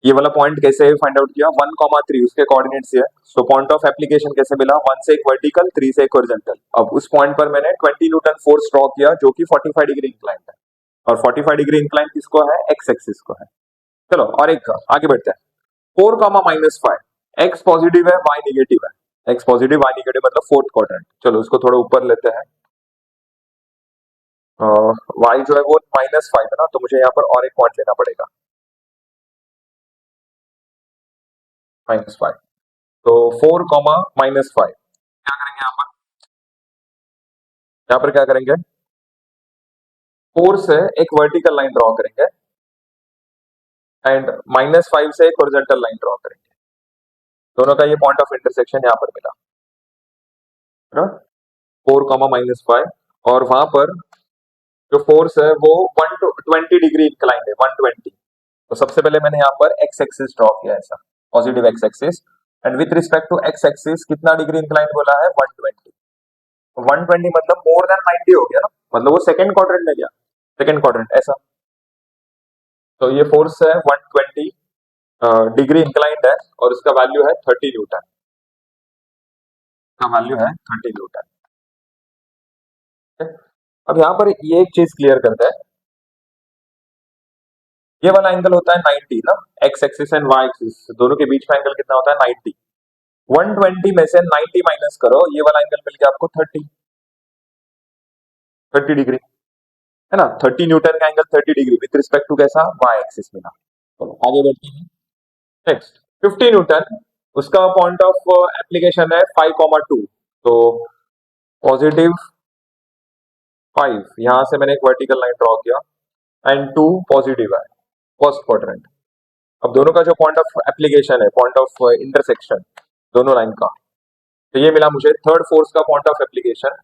ये वाला पॉइंट कैसे फाइंड आउट किया, 1,3 उसके कोऑर्डिनेट्स है। सो पॉइंट ऑफ एप्लीकेशन कैसे मिला, 1 से एक वर्टिकल, 3 से एक हॉरिजॉन्टल। अब उस पॉइंट पर मैंने 20 न्यूटन फोर्स ड्रॉ किया जो कि 45 डिग्री इंक्लाइंड है, और 45 डिग्री इंक्लाइंड किसको है, एक्स एक्सिस को है। चलो और एक आगे बढ़ते हैं, 4,-5, एक्स पॉजिटिव है, वाई निगेटिव है। एक्स पॉजिटिव, वाई निगेटिव मतलब फोर्थ क्वाड्रेंट। चलो उसको थोड़ा ऊपर लेते हैं, वाई जो है वो -5 है ना, तो मुझे यहाँ पर और एक पॉइंट लेना पड़ेगा, -5। तो 4,-5 क्या करेंगे यहाँ पर, क्या करेंगे, 4 से एक वर्टिकल लाइन ड्रॉ करेंगे एंड -5 से एक हॉरिजॉन्टल लाइन ड्रॉ करेंगे। दोनों का ये पॉइंट ऑफ इंटरसेक्शन यहाँ पर मिला ना, 4,-5, और वहां पर जो फोर्स है वो 120 डिग्री इंक्लाइंड है, 120। तो सबसे पहले मैंने यहाँ पर एक्स एक्सिस ड्रॉ किया ऐसा, positive X axis, and with respect to X axis कितना डिग्री इंक्लाइंड बोला है, 120। 120 मतलब मोर देन 90 हो गया ना, मतलब वो सेकंड क्वाड्रेंट में गया, सेकंड क्वाड्रेंट ऐसा। तो ये फोर्स है 120 डिग्री इंक्लाइंड है, और उसका वैल्यू है 30 न्यूटन, का वैल्यू है 30 न्यूटन। अब यहाँ पर ये एक चीज क्लियर करते हैं, ये वाला एंगल होता है 90 ना, X axis and Y axis दोनों के बीच में एंगल कितना होता है, 90। 120 में से 90 माइनस करो, ये वाला एंगल मिल गया आपको 30 डिग्री, है ना, 30 न्यूटन का angle 30 degree with respect to कैसा, वाई एक्सिस मिला। तो आगे बढ़ते हैं, नेक्स्ट 50 न्यूटन, उसका पॉइंट ऑफ एप्लीकेशन है 5,2। तो पॉजिटिव 5, यहां से मैंने एक वर्टिकल लाइन ड्रॉ किया, एंड 2 पॉजिटिव है, फर्स्ट क्वाड्रेंट। अब दोनों का जो पॉइंट ऑफ एप्लीकेशन है, पॉइंट ऑफ इंटरसेक्शन दोनों लाइन का, तो ये मिला मुझे थर्ड फोर्स का पॉइंट ऑफ एप्लीकेशन,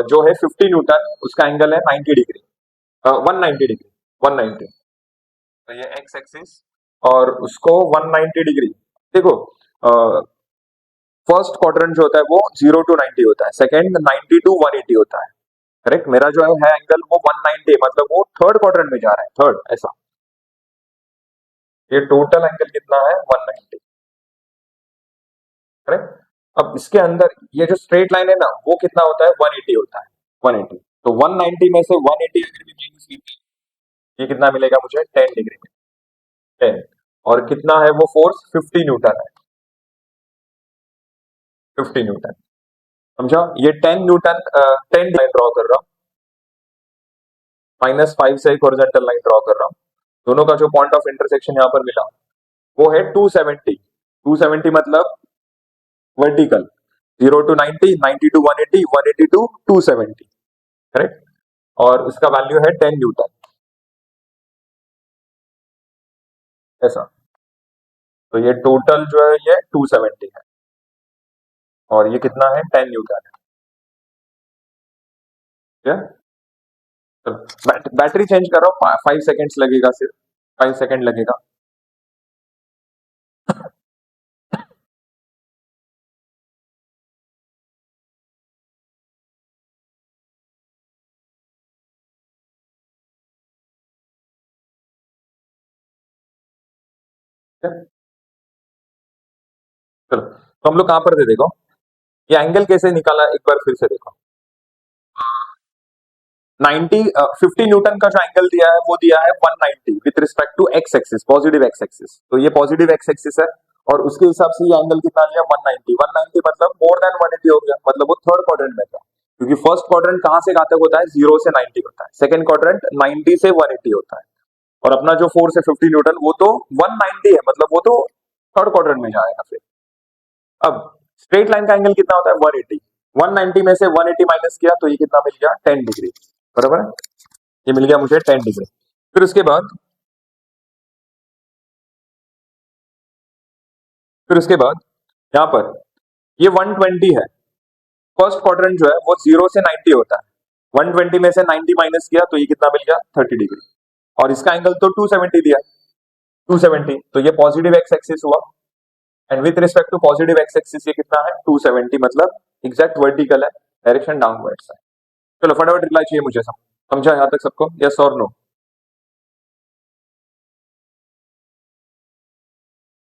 जो है 50 न्यूटन, उसका एंगल है 90 डिग्री, 190 डिग्री, 190। तो ये एक्स एक्सिस और उसको 190 डिग्री। देखो फर्स्ट क्वाड्रेंट जो होता है वो 0 to 90 होता है, सेकंड 90 to 180 होता है, करेक्ट। मेरा जो है एंगल वो 190, मतलब वो थर्ड क्वाड्रेंट में जा रहा है, थर्ड ऐसा। ये टोटल एंगल कितना है, 190, करेक्ट। अब इसके अंदर ये जो स्ट्रेट लाइन है ना, वो कितना होता है, 180 होता है, 180। तो 190 में से 180 अगर भी माइनस कीजिए, ये कितना मिलेगा मुझे, 10 डिग्री में, 10। और कितना है वो फोर्स, 50 न्यूटन है, 50 न्यूटन। समझा, ये 10 न्यूटन, 10 लाइन ड्रॉ कर रहा हूँ, -5 से एक हॉरिजॉन्टल लाइन ड्रॉ कर रहा हूँ। दोनों का जो पॉइंट ऑफ इंटरसेक्शन यहाँ पर मिला वो है 270। 270 मतलब vertical, 0 to 90, 90 to 180, 180 to 270, correct. और उसका वैल्यू है 10 न्यूटन ऐसा। तो ये टोटल जो है ये 270 है, और ये कितना है, 10 न्यूटन है। बैटरी चेंज कर रहा हूँ, 5 सेकेंड्स लगेगा, सिर्फ 5 सेकेंड लगेगा। चलो तो हम लोग कहां पर थे, देखो ये एंगल कैसे निकाला, एक बार फिर से देखो। 90 50 न्यूटन का जो एंगल दिया है वो दिया है 190 with respect to X axis, positive X axis. तो ये पॉजिटिव एक्स एक्सिस है, और उसके हिसाब से ये एंगल कितना लिया, 190। 190 मतलब मोर देन 180 हो गया, मतलब वो थर्ड क्वाड्रेंट में था, क्योंकि फर्स्ट क्वाड्रेंट कहां से कहां तक होता है, 0 से 90 होता है, सेकंड क्वाड्रेंट 90 से 180 होता है, और अपना जो फोर्स है 50 न्यूटन वो तो 190 है, मतलब वो तो थर्ड क्वाड्रेंट में जाएगा फिर। अब स्ट्रेट लाइन का एंगल कितना होता है, 180। 190 में से 180 माइनस किया तो ये कितना मिल गया, 10 डिग्री, बराबर है, ये मिल गया मुझे 10 डिग्री। फिर उसके बाद यहाँ पर ये 120 है, फर्स्ट क्वाड्रेंट जो है वो 0 से 90 होता है, 120 में से 90 माइनस किया तो ये कितना मिल गया, 30 डिग्री, और इसका एंगल तो 270 दिया, 270। तो ये पॉजिटिव एक्स एक्सिस हुआ, and with respect to positive X axis ये कितना है 270, मतलब एग्जैक्ट वर्टिकल है, डायरेक्शन डाउनवर्ड्स है। चलो फटाफट रिप्लाई चाहिए मुझे, सब समझा यहाँ तक सबको, यस और नो?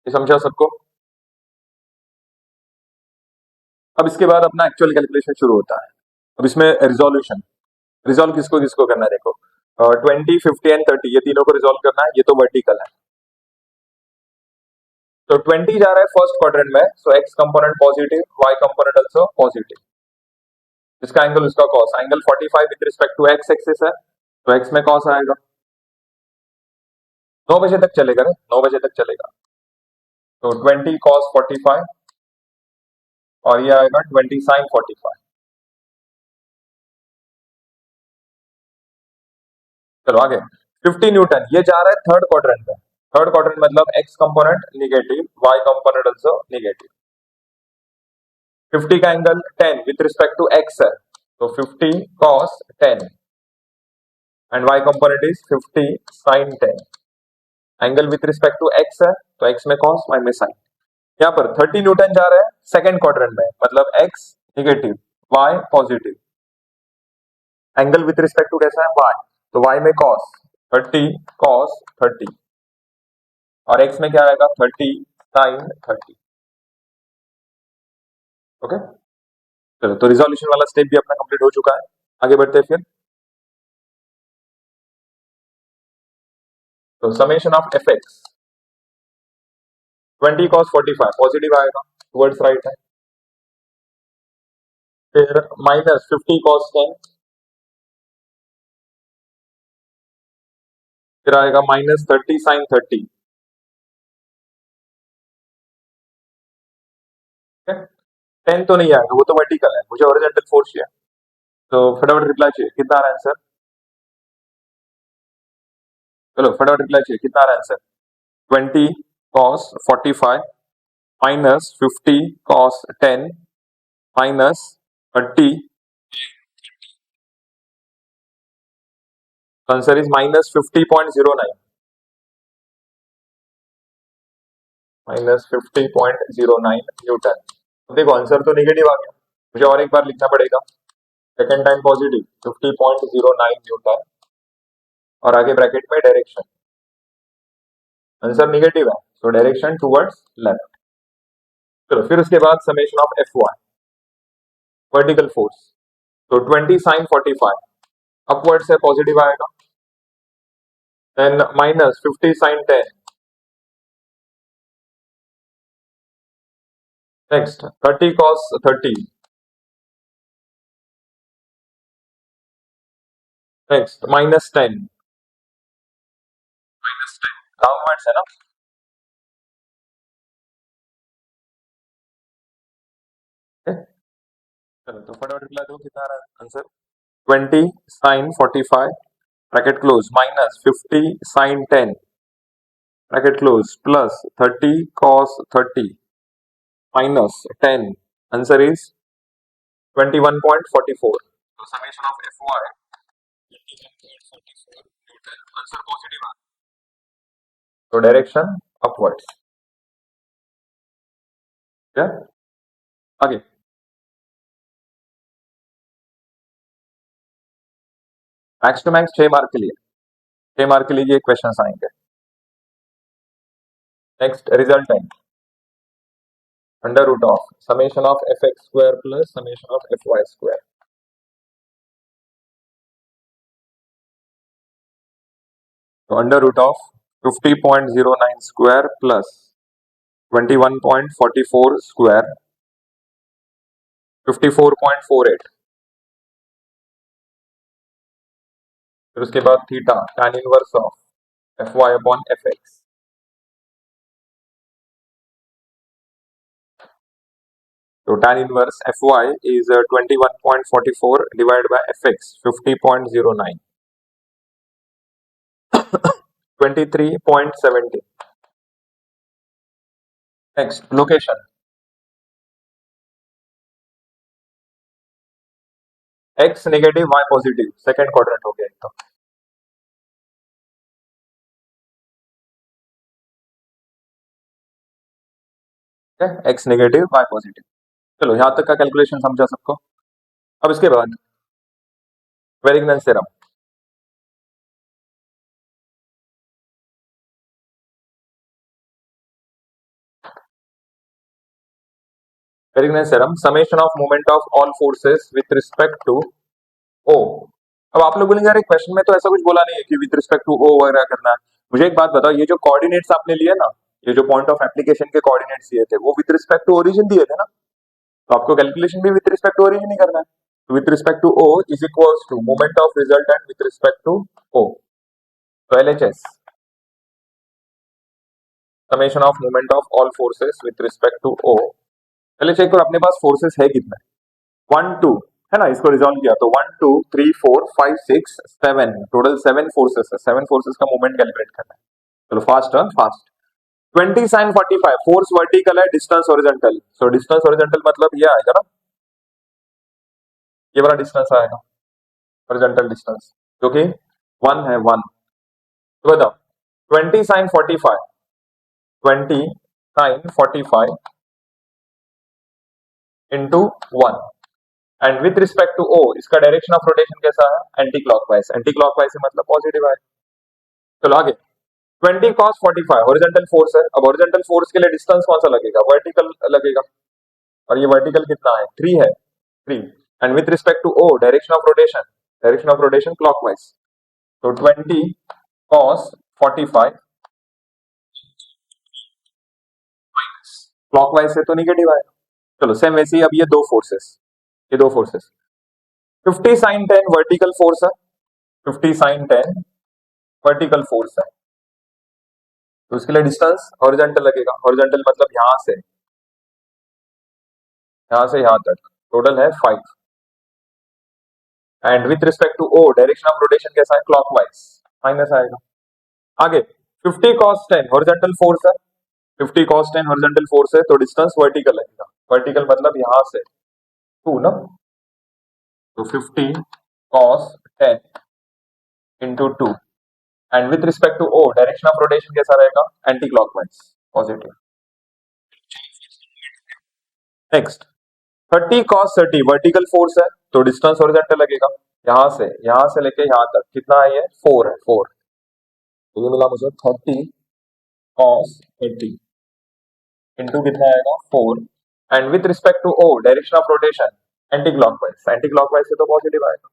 ये समझा सबको? अब इसके बाद अपना एक्चुअल कैलकुलेशन शुरू होता है। अब इसमें रिजोल्यूशन, रिजोल्व किसको किसको करना है देखो, 20, 50 एंड 30 ये तीनों को रिजोल्व करना है, ये तो वर्टिकल है। तो 20 जा रहा है फर्स्ट क्वाड्रेंट में, so X component positive, Y component also positive, इसका एंगल उसका cos, angle 45 with respect to X axis है, तो एक्स में कॉस आएगा। 9 बजे तक चलेगा ना, 9 बजे तक चलेगा। तो 20 cos 45 और ये आएगा 20 sin 45। चलो आगे, 50 न्यूटन ये जा रहा है थर्ड क्वाड्रेंट में, थर्ड क्वाड्रेंट मतलब X component negative, Y component also negative. 50 का angle 10 with respect to X है, तो 50 cos 10 and Y component is 50 sin 10। Angle with respect to X है, तो एक्स में cos वाई में sin। यहाँ पर 30 न्यूटन जा रहा है सेकंड क्वाड्रेंट में, मतलब X negative, Y positive. Angle with respect to कैसा है वाई, तो वाई में cos 30 cos 30 और एक्स में क्या आएगा 30 sin 30। ओके, चलो तो रिजोल्यूशन वाला स्टेप भी अपना कंप्लीट हो चुका है, आगे बढ़ते हैं फिर। तो summation of F x 20 cos 45 positive आएगा, टुवर्ड्स राइट है, फिर माइनस 50 cos 10, फिर आएगा माइनस 30 sin 30। 10 तो नहीं आएगा, वो तो वर्टिकल है, मुझे हॉरिजॉन्टल फोर्स चाहिए। तो फटाफट रिप्लाई चाहिए, कितना आ रहा है आंसर? चलो फटाफट रिप्लाई चाहिए, कितना आ रहा है answer? 20 cos 45 minus 50 cos 10 minus 30, answer is minus 50.09, minus 50.09 Newton. अब देखो आंसर तो नेगेटिव आ गया, मुझे और एक बार लिखना पड़ेगा, सेकेंड टाइम पॉजिटिव 50.09 न्यूटन और आगे ब्रैकेट में डायरेक्शन, आंसर नेगेटिव है, सो डायरेक्शन टुवर्ड्स लेफ्ट। चलो फिर उसके बाद summation of F Y vertical force, तो 20 sin 45 अपवर्ड से पॉजिटिव आएगा, then minus 50 sin 10, next 30 cos 30, next minus 10, minus 10 downwards है ना। चलो तो फटाफट रिप्लाई दो, कितना आ रहा है answer? 20 sin 45 bracket close minus 50 sin 10 bracket close plus 30 cos 30 minus 10, answer is 21.44। तो summation of F Y 21.44 newton, answer positive आ, तो डायरेक्शन अपवर्ड्स। क्या आगे, मैक्स टू मैक्स 6 मार्क के लिए, 6 मार्क के लिए ये क्वेश्चन आएंगे। Next resultant under root of summation of F X square plus summation of F Y square, तो under root of 50.09 square plus 21.44 square 54.48, फिर उसके बाद theta tan inverse of F Y upon F X, तो tan inverse F Y is 21.44 divide by F X 50.09 23.70। Next location, X negative Y positive, second quadrant हो गया तो। X negative Y positive. चलो यहां तक का कैलकुलेशन समझा सबको। अब इसके बाद Varignon theorem. Varignon theorem, summation of moment of all forces with respect to O. अब आप लोग बोलेंगे यार क्वेश्चन में तो ऐसा कुछ बोला नहीं है कि विथ रिस्पेक्ट टू ओ वगैरह करना है। मुझे एक बात बताओ, ये जो कोऑर्डिनेट्स आपने लिए ना, ये जो पॉइंट ऑफ एप्लीकेशन के कोऑर्डिनेट्स दिए थे, वो विथ रिस्पेक्ट टू ओरिजिन दिए थे ना, तो आपको कैलकुलेशन भी विथ रिस्पेक्ट टू ओरिजिन ही करना है। तो with respect to O is equals to moment of resultant with respect to O. तो LHS, summation of moment of all forces with respect to O. पहले चेक करो अपने पास forces है कितने, 1 2 है ना, इसको रिजॉल्व किया तो 1 2 3 4 5 6 7, टोटल 7 फोर्सेस है। 7 फोर्सेस का मोमेंट कैलकुलेट करना है। चलो फास्ट है, फास्ट। 20 sin 45, फोर्स वर्टिकल है, distance horizontal. So distance horizontal मतलब ये आएगा ना, ये वाला डिस्टेंस आएगा हॉरिजॉन्टल डिस्टेंस, जो कि 1 है 1। तो बताओ 20 sin 45, 20 sin 45 into 1, and with respect to O इसका डायरेक्शन ऑफ रोटेशन कैसा है, एंटी क्लॉकवाइज। एंटी क्लॉकवाइज से मतलब पॉजिटिव है। चलो आगे, 20 cos 45 हॉरिजॉन्टल फोर्स है। अब हॉरिजॉन्टल फोर्स के लिए डिस्टेंस कौन सा लगेगा, वर्टिकल लगेगा, और ये वर्टिकल कितना है, 3 है, 3। And with respect to O direction of rotation clockwise. तो 20 cos 45 क्लॉकवाइज से तो निगेटिव आएगा। चलो सेम वैसे ही अब ये दो फोर्सेस, ये दो फोर्सेस, 50 sin 10 वर्टिकल फोर्स है, 50 sin 10 वर्टिकल फोर्स है, तो इसके लिए डिस्टेंस हॉरिजॉन्टल लगेगा। हॉरिजॉन्टल मतलब यहां से यहां तक, टोटल है 5। And with respect to O direction of rotation कैसा है, क्लॉकवाइज, माइनस आएगा। आगे 50 cos 10 हॉरिजॉन्टल फोर्स है, 50 cos 10 हॉरिजॉन्टल फोर्स है, तो डिस्टेंस वर्टिकल लगेगा। वर्टिकल मतलब यहां से 2 ना, तो 50 cos 10 into 2, and with respect to O direction of rotation कैसा रहेगा, anti clockwise, positive. Next 30 cos 30 vertical force है, तो डिस्टेंस हॉरिजॉन्टल लगेगा, यहां से लेके यहां तक कितना है, ये 4 है, 4। तो ये मिला मुझे 30 cos 30 इंटू कितना आएगा, 4, and with respect to O direction of rotation anti clockwise. Anti clockwise से तो पॉजिटिव आएगा।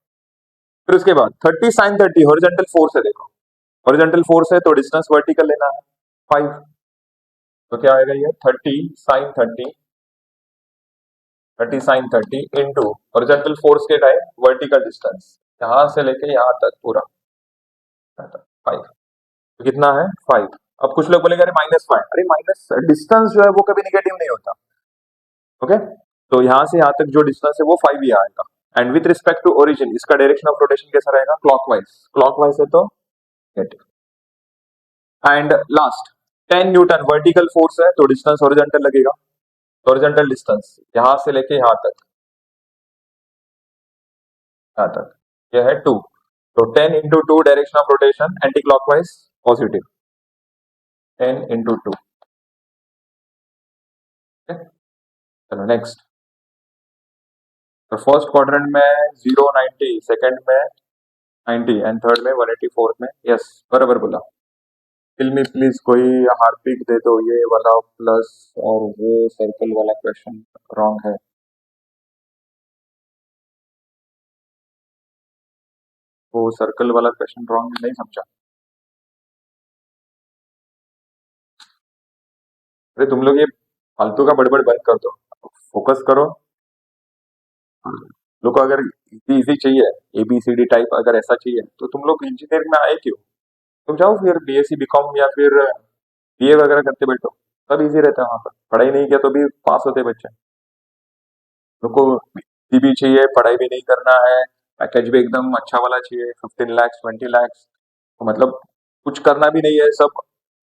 फिर उसके बाद 30 sin 30 हॉरिजॉन्टल फोर्स है, देखो हॉरिजॉन्टल फोर्स है तो डिस्टेंस वर्टिकल लेना है 5। तो क्या आएगा ये 30 sin 30 इंटू हॉरिजॉन्टल फोर्स के टाइम वर्टिकल डिस्टेंस यहां से लेके यहां तक पूरा 5। तो कितना है 5। अब कुछ लोग बोलेंगे अरे -5, अरे माइनस डिस्टेंस जो है वो कभी निगेटिव नहीं होता। ओके, तो यहां से यहां तक जो डिस्टेंस है वो 5 ही आएगा। And with respect to origin इसका डायरेक्शन ऑफ रोटेशन कैसा रहेगा, क्लॉकवाइज। क्लॉकवाइज है तो negative. And last 10 newton vertical force है, तो डिस्टेंस हॉरिजॉन्टल लगेगा। हॉरिजॉन्टल डिस्टेंस यहां से लेके यहां तक यह है 2। तो 10 into 2 direction of rotation anti clockwise, positive, 10 into 2। चलो नेक्स्ट, तो फर्स्ट क्वाड्रेंट में 0 90, सेकंड में 90, एंड थर्ड में 180, फोर्थ में, यस बराबर बोला। फिल मी प्लीज कोई हार्पिक दे दो, ये वाला प्लस और वो सर्कल वाला क्वेश्चन रॉन्ग है। वो सर्कल वाला क्वेश्चन रॉन्ग नहीं समझा। अरे तुम लोग ये फालतू का बड़बड़ बंद कर दो, फोकस करो। लोग को अगर इजी इजी चाहिए, ABCD टाइप अगर ऐसा चाहिए तो तुम लोग इंजीनियरिंग में आए क्यों, तुम जाओ फिर BSc BCom या फिर BA वगैरह करते बैठो, सब इजी रहता है वहां पर। पढ़ाई नहीं किया तो भी पास होते बच्चे। लोग को इजी भी चाहिए, पढ़ाई भी नहीं करना है, पैकेज भी एकदम अच्छा वाला चाहिए, 15 lakhs 20 lakhs, तो मतलब कुछ करना भी नहीं है सब,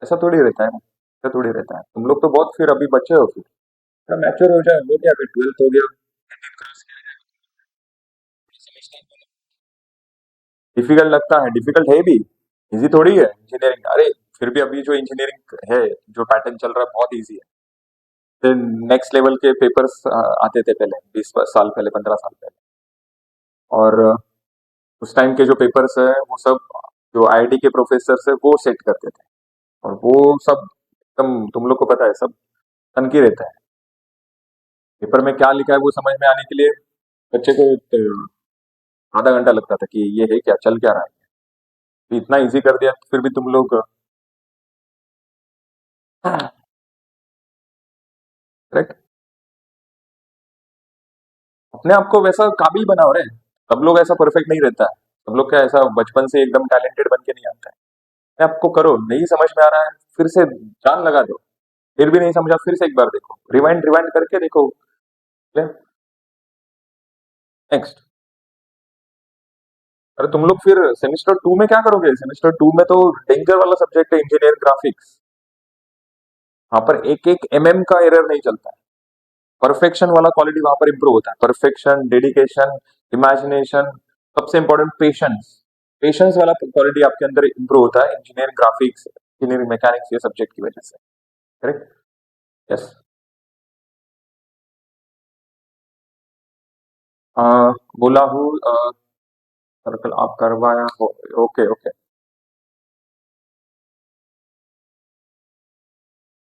ऐसा थोड़ी रहता है ना, ऐसा थोड़ी रहता है। तुम लोग तो बहुत फिर अभी बच्चे हो, फिर मैच्योर हो जाए, हो गया, फिर 12th हो गया, डिफिकल्ट लगता है, डिफिकल्ट है भी, इजी थोड़ी है इंजीनियरिंग। अरे फिर भी अभी जो इंजीनियरिंग है, जो पैटर्न चल रहा है बहुत इजी है। नेक्स्ट लेवल के पेपर्स आते थे पहले 20 साल पहले 15 साल पहले। और उस टाइम के जो पेपर्स है वो सब जो आईआईटी के प्रोफेसर है वो सेट करते थे। और वो सब एकदम तुम लोग को पता है सब तनकी रहता है। पेपर में क्या लिखा है वो समझ में आने के लिए बच्चे को आधा घंटा लगता था कि ये है क्या, चल क्या रहा है। तो इतना इजी कर दिया फिर भी तुम लोग करेक्ट अपने आप को वैसा काबिल बनाओ रे। सब लोग ऐसा परफेक्ट नहीं रहता है। सब लोग क्या ऐसा बचपन से एकदम टैलेंटेड बन के नहीं आता है। अपने आप को करो, नहीं समझ में आ रहा है फिर से जान लगा दो, फिर भी नहीं समझा फिर से एक बार देखो, रिवाइंड रिवाइंड करके देखो। नेक्स्ट। अरे तुम लोग फिर सेमेस्टर 2 में क्या करोगे? सेमेस्टर 2 में तो डेंजर वाला सब्जेक्ट है इंजीनियर ग्राफिक्स। वहां पर एक एक का एरर नहीं चलता है। परफेक्शन वाला क्वालिटी वहां पर इंप्रूव होता है। परफेक्शन, डेडिकेशन, इमेजिनेशन, सबसे इंपॉर्टेंट पेशेंस। पेशेंस वाला क्वालिटी आपके अंदर इंप्रूव होता है इंजीनियरिंग ग्राफिक्स, इंजीनियरिंग मैकेनिक्स ये सब्जेक्ट की वजह से। करेक्ट। यस। बोला हूँ सर्कल आप करवाया हो। ओके ओके,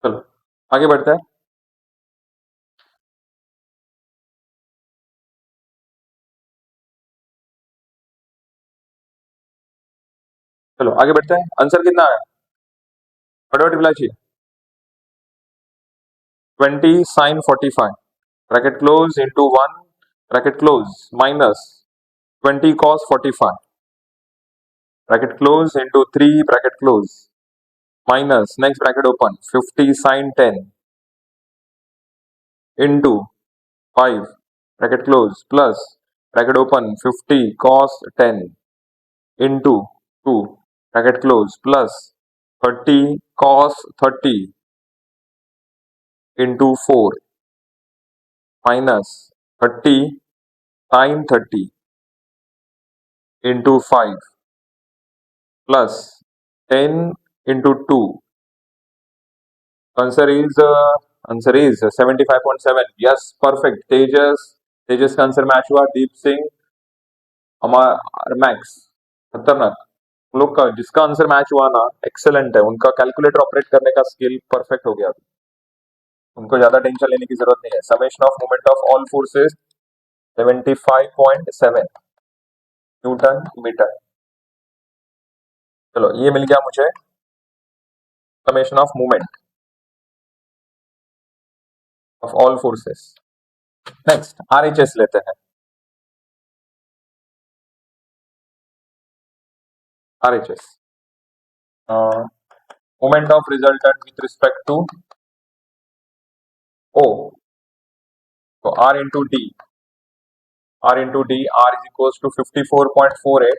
चलो आगे बढ़ते हैं। चलो आगे बढ़ते हैं। आंसर कितना है? फटाफट रिप्लाई चाहिए। 20 sin 45 bracket close into 1 bracket close minus 20 cos 45 bracket close into 3 bracket close minus next bracket open 50 sin 10 into 5 bracket close plus bracket open 50 cos 10 into 2 bracket close plus 30 cos 30 into 4 minus 30 sin 30 into 5 plus 10 into 2. Answer is 75.7. Yes, perfect. तेजस का answer match हुआ। दीप सिंह, हमारा max, खतरनाक। उन लोग का जिसका answer match हुआ ना एक्सेलेंट है, उनका कैलकुलेटर ऑपरेट करने का स्किल परफेक्ट हो गया अभी। उनको ज्यादा टेंशन लेने की जरूरत नहीं है। Summation of moment of all forces 75.7 newton metre. चलो ये मिल गया मुझे summation of moment of all forces. Next RHS लेते हैं। RHS moment of resultant with respect to O, तो R is equals to 54.48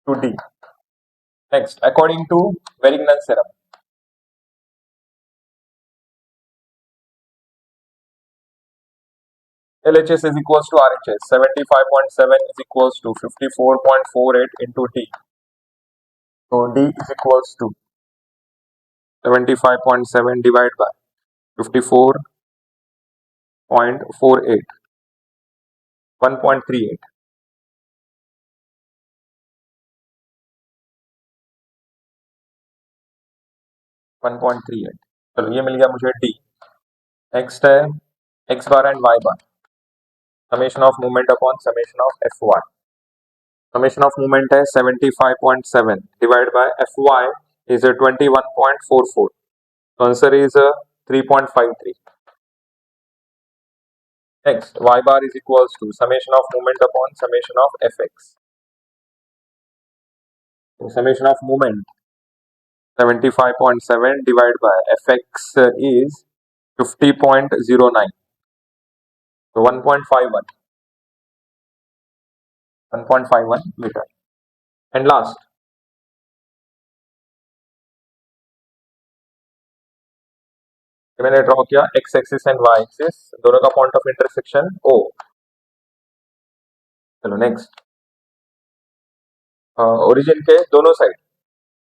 to D. Next, according to Verignan theorem, LHS is equals to RHS. 75.7 is equals to 54.48 into D. So D is equals to 75.7 divided by 54.48, 1.38. 1.38। चलो ये मिल गया मुझे D। Next है x bar and y bar. Summation of movement upon summation of Fy। Summation of movement है 75.7 divide by Fy is 21.44. So answer is 3.53. Next, y bar is equals to summation of moment upon summation of fx. So summation of moment 75.7 divided by fx is 50.09. So 1.51. 1.51 meter. And last, मैंने draw किया x axis and y axis, दोनों का point of intersection O। चलो next, origin के दोनों side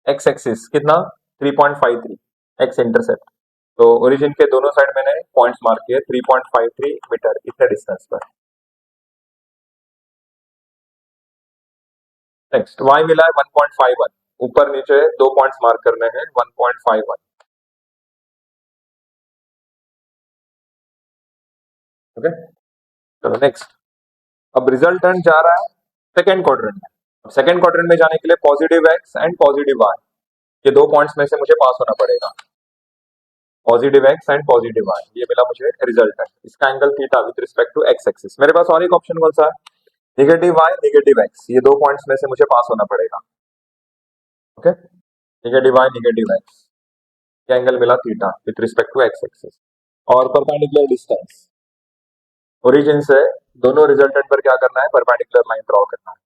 x axis कितना 3.53 x intercept तो origin के दोनों साइड मैंने पॉइंट्स मार्क किए 3.53 मीटर इतने डिस्टेंस पर। नेक्स्ट y मिला है 1.51, ऊपर नीचे दो पॉइंट्स मार्क करने हैं 1.51। ओके, चलो नेक्स्ट। अब रिजल्टेंट जा रहा है सेकेंड क्वाड्रेंट में। अब सेकेंड क्वाड्रेंट में जाने के लिए positive x and positive y, ये दो पॉइंट्स में से मुझे पास होना पड़ेगा। Positive x and positive y, ये मिला मुझे रिजल्टेंट। इसका angle theta with respect to x axis. मेरे पास और एक ऑप्शन कौन सा है? नेगेटिव y नेगेटिव x, ये दो पॉइंट्स में से मुझे पास होना पड़ेगा। Okay, negative y negative x, ये एंगल मिला theta with respect to x axis. और परपेंडिकुलर डिस्टेंस ओरिजिन से दोनों रिजल्टेंट पर क्या करना है? परपेंडिकुलर लाइन ड्रॉ करना है।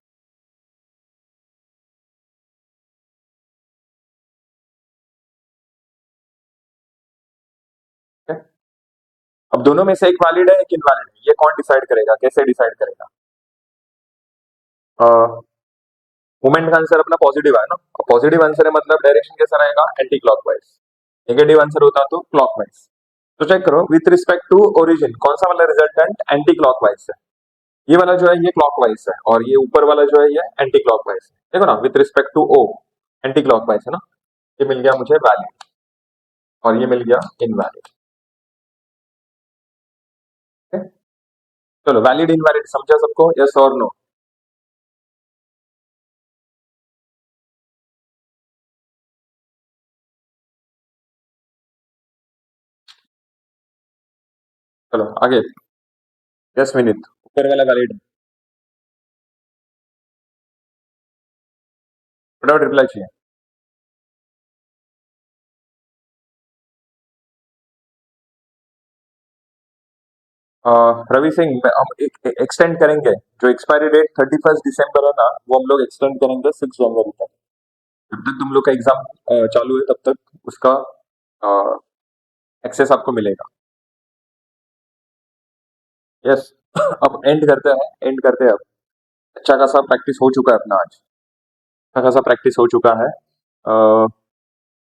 Okay? अब दोनों में से एक वैलिड है एक इनवैलिड है, ये कौन डिसाइड करेगा? कैसे डिसाइड करेगा? मोमेंट का आंसर अपना पॉजिटिव है ना, पॉजिटिव आंसर है मतलब डायरेक्शन कैसा रहेगा? Anti clockwise. नेगेटिव आंसर होता तो क्लॉकवाइज। तो चेक करो विथ रिस्पेक्ट टू ओरिजिन कौन सा वाला रिजल्टेंट एंटी क्लॉकवाइज है? ये वाला जो है ये क्लॉकवाइज है, और ये ऊपर वाला जो है ये एंटी क्लॉकवाइज है। देखो ना, with respect to O anti clockwise है ना, ये मिल गया मुझे वैलिड और ये मिल गया इनवैलिड। चलो वैलिड इनवैलिड समझा सबको? यस और नो? चलो आगे। यस विनीत, ऊपर वाला वैलिड है, फटाफट रिप्लाई चाहिए। रवि सिंह, हम एक्सटेंड करेंगे, जो एक्सपायरी डेट 31 दिसंबर है ना, वो हम लोग एक्सटेंड करेंगे 6 जनवरी तक। जब तक तुम लोग का एग्जाम चालू है तब तक उसका एक्सेस आपको मिलेगा। यस अब एंड करते हैं, एंड करते हैं अब। अच्छा खासा प्रैक्टिस हो चुका है अपना आज, अच्छा खासा प्रैक्टिस हो चुका है।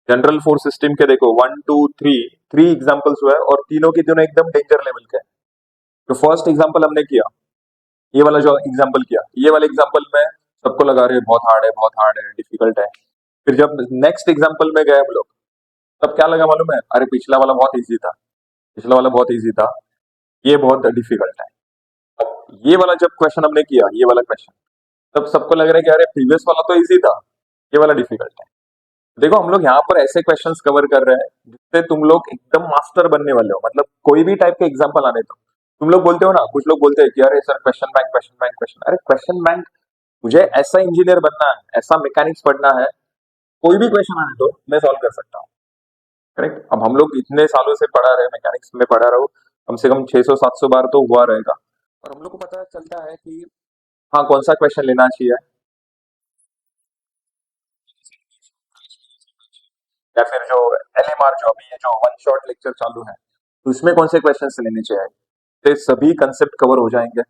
जनरल फोर्स सिस्टम के देखो 1 2 3 3 एग्जाम्पल्स हुआ है, और तीनों के तीनों एकदम डेंजर लेवल के हैं। जो फर्स्ट एग्जाम्पल हमने किया, ये वाला जो एग्जाम्पल किया, ये वाले एग्जाम्पल में सबको लगा रहे बहुत हार्ड है, बहुत हार्ड है, डिफिकल्ट है। फिर जब नेक्स्ट एग्जाम्पल में गए हम लोग, तब क्या लगा मालूम है? अरे पिछला वाला बहुत इजी था, पिछला वाला बहुत इजी था, ये बहुत डिफिकल्ट है। अब ये वाला जब क्वेश्चन हमने किया, ये वाला क्वेश्चन, तब सबको लग रहा है कि अरे प्रीवियस वाला तो इजी था, ये वाला डिफिकल्ट है। देखो हम लोग यहाँ पर ऐसे क्वेश्चंस कवर कर रहे हैं जिससे तुम लोग एकदम मास्टर बनने वाले हो। मतलब कोई भी टाइप के एग्जाम्पल आने तो तुम लोग बोलते हो ना, कुछ लोग बोलते हैं कि अरे sir question bank question bank question, अरे क्वेश्चन बैंक, मुझे ऐसा इंजीनियर बनना है, ऐसा मैकेनिक्स पढ़ना है, कोई भी क्वेश्चन आने तो मैं सॉल्व कर सकता हूँ। करेक्ट। अब हम लोग इतने सालों से पढ़ा रहे, मैकेनिक्स में पढ़ा रहा हूँ, कम से कम 600 700 बार तो हुआ रहेगा, और हम लोग को पता चलता है कि हाँ कौन सा क्वेश्चन लेना चाहिए, या फिर जो LMR जो अभी ये जो वन शॉट लेक्चर चालू है, तो इसमें कौन से क्वेश्चन लेने चाहिए, तो सभी कंसेप्ट कवर हो जाएंगे।